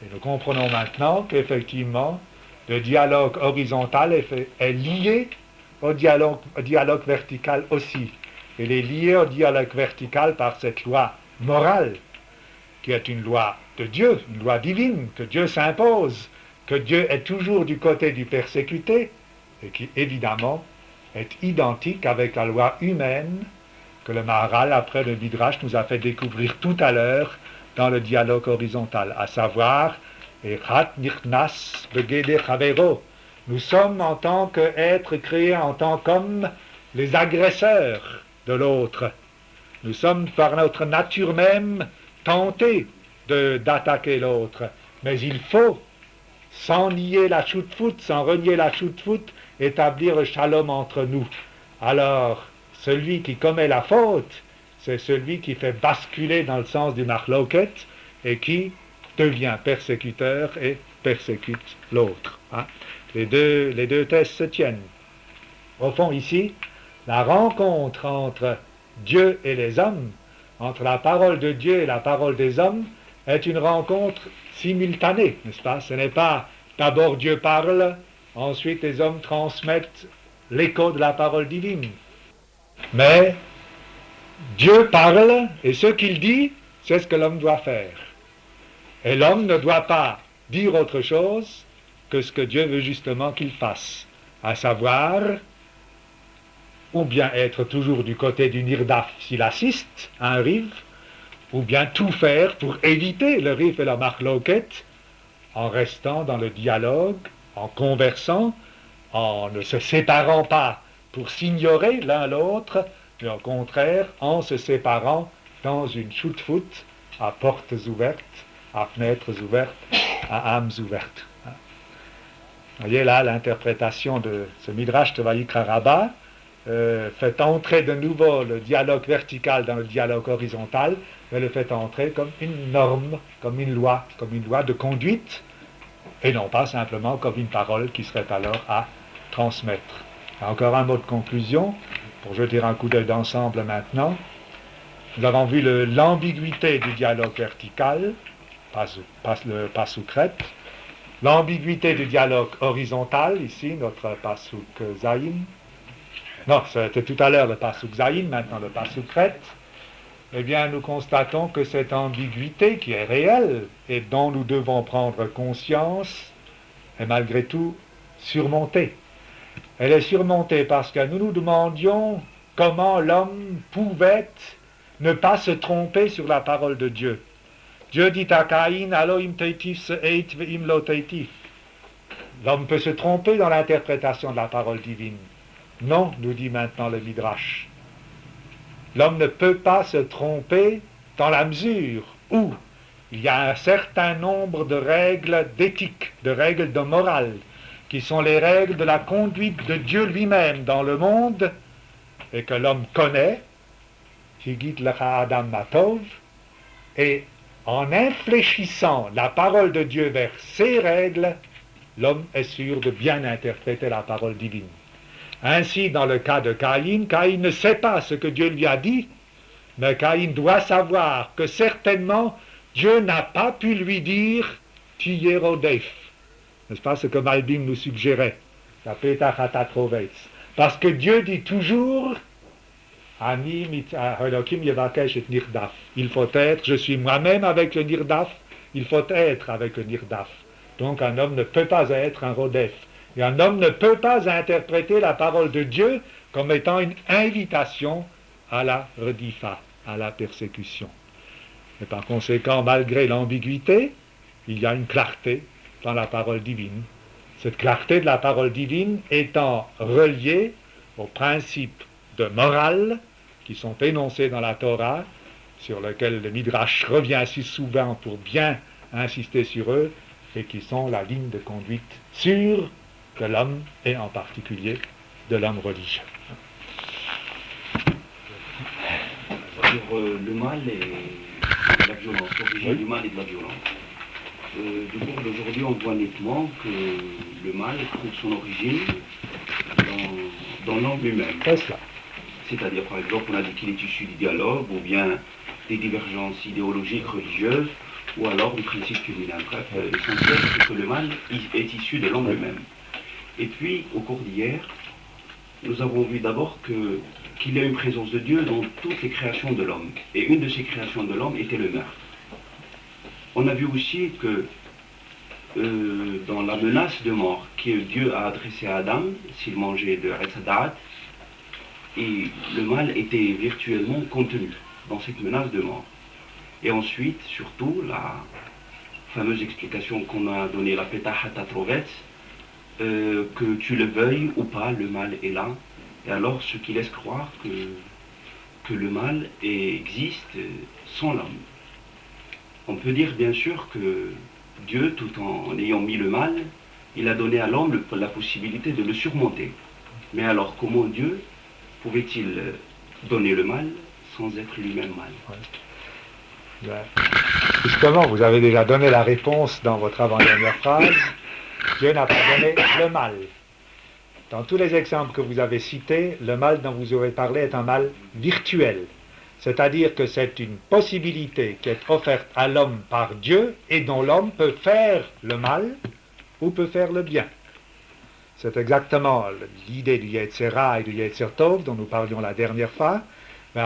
Et nous comprenons maintenant qu'effectivement, le dialogue horizontal est lié au dialogue vertical aussi. Il est lié au dialogue vertical par cette loi morale, qui est une loi de Dieu, une loi divine, que Dieu s'impose, que Dieu est toujours du côté du persécuté, et qui évidemment est identique avec la loi humaine que le Maharal, après le Midrash, nous a fait découvrir tout à l'heure dans le dialogue horizontal, à savoir Echat Nichnas Begeder Chavero. Nous sommes en tant qu'êtres créés en tant qu'hommes les agresseurs de l'autre. Nous sommes par notre nature même tentés d'attaquer l'autre. Mais il faut, sans nier la choutfout, sans renier la choutfout, établir le shalom entre nous. Alors, celui qui commet la faute, c'est celui qui fait basculer dans le sens du marloquet et qui devient persécuteur et persécute l'autre. Hein. Les deux thèses se tiennent. Au fond, ici, la rencontre entre Dieu et les hommes, entre la parole de Dieu et la parole des hommes, est une rencontre simultanée, n'est-ce pas? Ce n'est pas d'abord Dieu parle, ensuite les hommes transmettent l'écho de la parole divine. Mais Dieu parle, et ce qu'il dit, c'est ce que l'homme doit faire. Et l'homme ne doit pas dire autre chose que ce que Dieu veut justement qu'il fasse, à savoir, ou bien être toujours du côté du nirdaf s'il assiste à un riv, ou bien tout faire pour éviter le riv et la marloquette, en restant dans le dialogue, en conversant, en ne se séparant pas pour s'ignorer l'un l'autre, mais au contraire, en se séparant dans une choutfout à portes ouvertes, à fenêtres ouvertes, à âmes ouvertes. Vous voyez là l'interprétation de ce Midrash de Vayikra Rabbah fait entrer de nouveau le dialogue vertical dans le dialogue horizontal, mais le fait entrer comme une norme, comme une loi de conduite, et non pas simplement comme une parole qui serait alors à transmettre. Encore un mot de conclusion, pour jeter un coup d'œil d'ensemble maintenant. Nous avons vu l'ambiguïté du dialogue vertical, le passoukret, l'ambiguïté du dialogue horizontal, ici notre passouk zayin. Non, c'était tout à l'heure le passouk zayin, maintenant le passoukret. Eh bien, nous constatons que cette ambiguïté qui est réelle et dont nous devons prendre conscience est malgré tout surmontée. Elle est surmontée parce que nous nous demandions comment l'homme pouvait ne pas se tromper sur la parole de Dieu. Dieu dit à Caïn, Aloim teitif se eit ve'im lo teitif. L'homme peut se tromper dans l'interprétation de la parole divine. Non, nous dit maintenant le Midrash. L'homme ne peut pas se tromper dans la mesure où il y a un certain nombre de règles d'éthique, de règles de morale, qui sont les règles de la conduite de Dieu lui-même dans le monde, et que l'homme connaît, Higit lecha Adam Matov, et en infléchissant la parole de Dieu vers ces règles, l'homme est sûr de bien interpréter la parole divine. Ainsi, dans le cas de Caïn, Caïn ne sait pas ce que Dieu lui a dit, mais Caïn doit savoir que certainement Dieu n'a pas pu lui dire « Tiyerodef ». N'est-ce pas ce que Malbim nous suggérait, la Petach Hatatrovets. Parce que Dieu dit toujours « Ani Elokim yevakesh et nirdaf ». Il faut être, je suis moi-même avec le nirdaf, il faut être avec le nirdaf. Donc un homme ne peut pas être un rodef. Et un homme ne peut pas interpréter la parole de Dieu comme étant une invitation à la redifa, à la persécution. Et par conséquent, malgré l'ambiguïté, il y a une clarté dans la parole divine. Cette clarté de la parole divine étant reliée aux principes de morale qui sont énoncés dans la Torah, sur lesquels le Midrash revient si souvent pour bien insister sur eux, et qui sont la ligne de conduite sûre de l'homme, et en particulier de l'homme religieux. Sur le mal et la violence, l'origine du mal et de la violence. Du coup, aujourd'hui, on voit nettement que le mal trouve son origine dans l'homme lui-même. C'est cela. C'est-à-dire, par exemple, on a dit qu'il est issu du dialogue, ou bien des divergences idéologiques, religieuses, ou alors du principe féminin. Bref, l'essentiel, c'est que le mal est issu de l'homme lui-même. Et puis, au cours d'hier, nous avons vu d'abord qu'il y a une présence de Dieu dans toutes les créations de l'homme. Et une de ces créations de l'homme était le meurtre. On a vu aussi que dans la menace de mort que Dieu a adressée à Adam, s'il mangeait de Etzadat, et le mal était virtuellement contenu dans cette menace de mort. Et ensuite, surtout, la fameuse explication qu'on a donnée, la Petach Hatatrovets, que tu le veuilles ou pas, le mal est là, Et alors, ce qui laisse croire que le mal existe sans l'homme. On peut dire bien sûr que Dieu, tout en ayant mis le mal, il a donné à l'homme la possibilité de le surmonter. Mais alors, comment Dieu pouvait-il donner le mal sans être lui-même mal? Justement, vous avez déjà donné la réponse dans votre avant-dernière phrase. Dieu n'a pas donné le mal. Dans tous les exemples que vous avez cités, le mal dont vous avez parlé est un mal virtuel. C'est-à-dire que c'est une possibilité qui est offerte à l'homme par Dieu et dont l'homme peut faire le mal ou peut faire le bien. C'est exactement l'idée du Yetzer Hara et du Yetzer Tov dont nous parlions la dernière fois. Le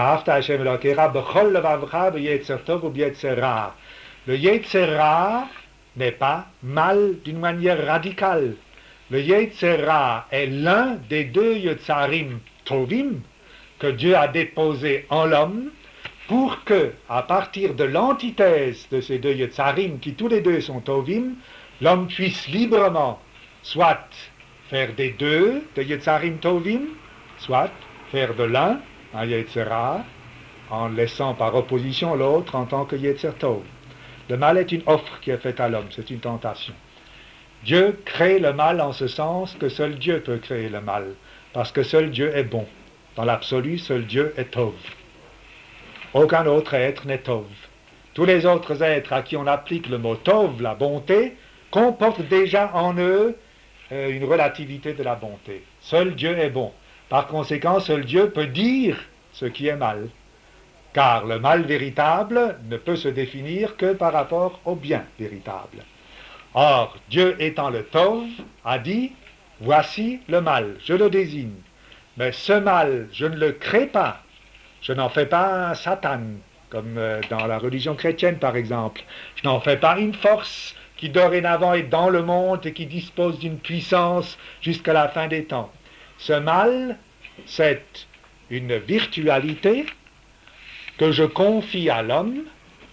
Yetzer Hara n'est pas mal d'une manière radicale. Le Yetzer Hara est l'un des deux Yetzarim Tovim que Dieu a déposé en l'homme pour que, à partir de l'antithèse de ces deux Yetzarim, qui tous les deux sont Tovim, l'homme puisse librement soit faire des deux, de Yetzarim Tovim, soit faire de l'un, un Yetzer Hara, en laissant par opposition l'autre en tant que Yetzer Tov. Le mal est une offre qui est faite à l'homme, c'est une tentation. Dieu crée le mal en ce sens que seul Dieu peut créer le mal, parce que seul Dieu est bon. Dans l'absolu, seul Dieu est Tov. Aucun autre être n'est Tov. Tous les autres êtres à qui on applique le mot Tov, la bonté, comportent déjà en eux une relativité de la bonté. Seul Dieu est bon. Par conséquent, seul Dieu peut dire ce qui est mal. Car le mal véritable ne peut se définir que par rapport au bien véritable. Or, Dieu étant le Tov, a dit, voici le mal, je le désigne. Mais ce mal, je ne le crée pas. Je n'en fais pas un Satan, comme dans la religion chrétienne par exemple. Je n'en fais pas une force qui dorénavant est dans le monde et qui dispose d'une puissance jusqu'à la fin des temps. Ce mal, c'est une virtualité que je confie à l'homme.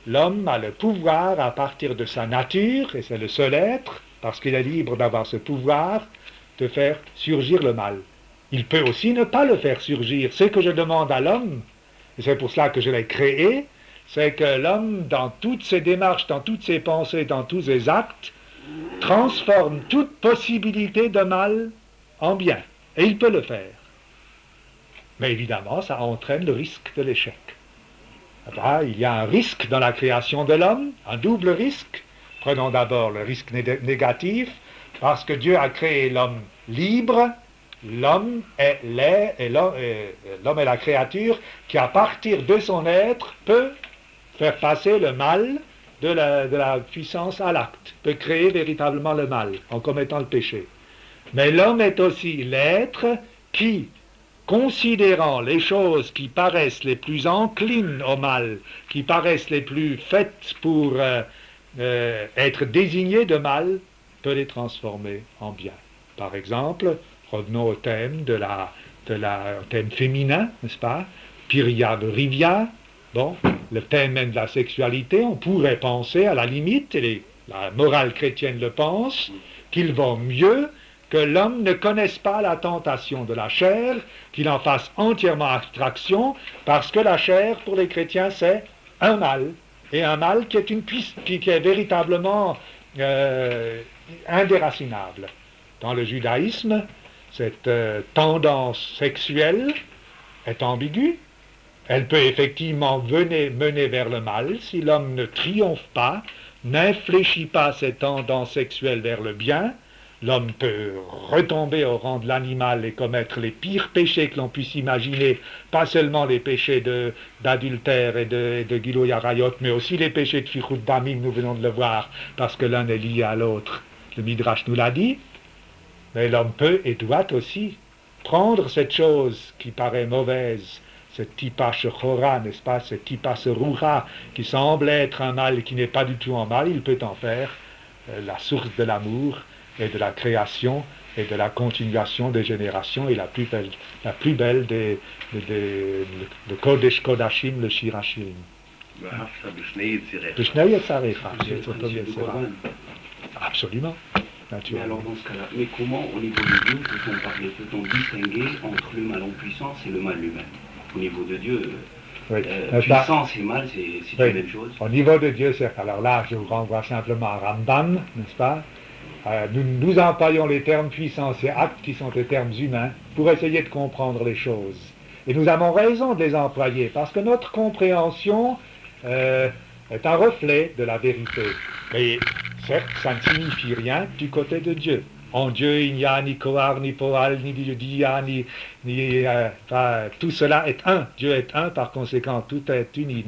L'homme a le pouvoir, à partir de sa nature, et c'est le seul être, parce qu'il est libre d'avoir ce pouvoir, de faire surgir le mal. Il peut aussi ne pas le faire surgir. Ce que je demande à l'homme, et c'est pour cela que je l'ai créé, c'est que l'homme, dans toutes ses démarches, dans toutes ses pensées, dans tous ses actes, transforme toute possibilité de mal en bien. Et il peut le faire. Mais évidemment, ça entraîne le risque de l'échec. Il y a un risque dans la création de l'homme, un double risque. Prenons d'abord le risque négatif, parce que Dieu a créé l'homme libre. L'homme est l'homme est la créature qui, à partir de son être, peut faire passer le mal de la puissance à l'acte, peut créer véritablement le mal en commettant le péché. Mais l'homme est aussi l'être qui, considérant les choses qui paraissent les plus enclines au mal, qui paraissent les plus faites pour être désignées de mal, peut les transformer en bien. Par exemple, revenons au thème thème féminin, n'est-ce pas? Pirya Rivya, bon, le thème même de la sexualité, on pourrait penser, à la limite, et la morale chrétienne le pense, qu'il vaut mieux que l'homme ne connaisse pas la tentation de la chair, qu'il en fasse entièrement abstraction, parce que la chair, pour les chrétiens, c'est un mal, et un mal qui est véritablement indéracinable. Dans le judaïsme, cette tendance sexuelle est ambiguë. Elle peut effectivement mener vers le mal si l'homme ne triomphe pas, n'infléchit pas cette tendance sexuelle vers le bien. L'homme peut retomber au rang de l'animal et commettre les pires péchés que l'on puisse imaginer, pas seulement les péchés d'adultère et de Giloy Arayot, mais aussi les péchés de Fichut Damim, nous venons de le voir, parce que l'un est lié à l'autre. Le Midrash nous l'a dit. Mais l'homme peut et doit aussi prendre cette chose qui paraît mauvaise, cette tipa shechora, n'est-ce pas, cette tipa serura, qui semble être un mal et qui n'est pas du tout un mal, il peut en faire la source de l'amour et de la création et de la continuation des générations et la plus belle des le Kodesh Kodashim, le Shirashim. Absolument. Mais naturellement. alors dans ce cas-là, mais comment au niveau de Dieu peut-on distinguer entre le mal en puissance et le mal lui-même? Au niveau de Dieu, Oui. puissance et mal, c'est Oui. la même chose. Au niveau de Dieu, c'est... Alors là, je vous renvoie simplement à Rambam, n'est-ce pas? Nous employons les termes puissance et acte qui sont des termes humains pour essayer de comprendre les choses. Et nous avons raison de les employer parce que notre compréhension est un reflet de la vérité. Mais certes, ça ne signifie rien du côté de Dieu. En Dieu, il n'y a ni Kohar, ni Poal, ni Dia, tout cela est un. Dieu est un, par conséquent, tout est uni.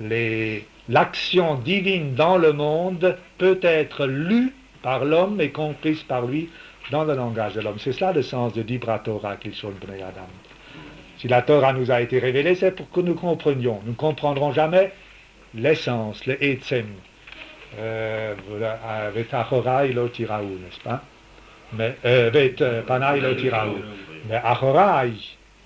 Mais l'action divine dans le monde peut être lue par l'homme et comprise par lui dans le langage de l'homme. C'est cela le sens de Dibra Torah Kilshon Bnei Adam. Si la Torah nous a été révélée, c'est pour que nous comprenions. Nous ne comprendrons jamais l'essence, le Etzem. Vetachorai lo tiraou, n'est-ce pas? Mais Panai lo tiraou. Mais Achorai,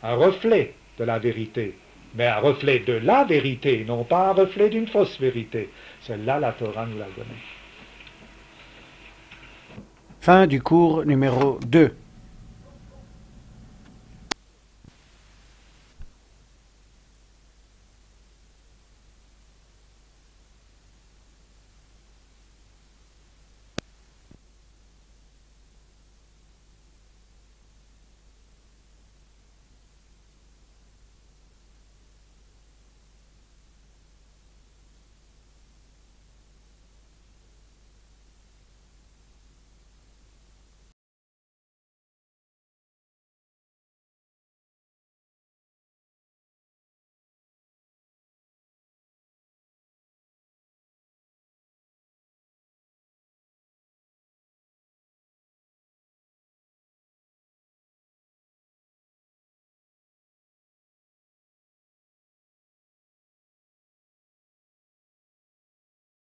un reflet de la vérité. Mais un reflet de la vérité, non pas un reflet d'une fausse vérité. Celle-là, la Torah nous l'a donnée. Fin du cours numéro 2.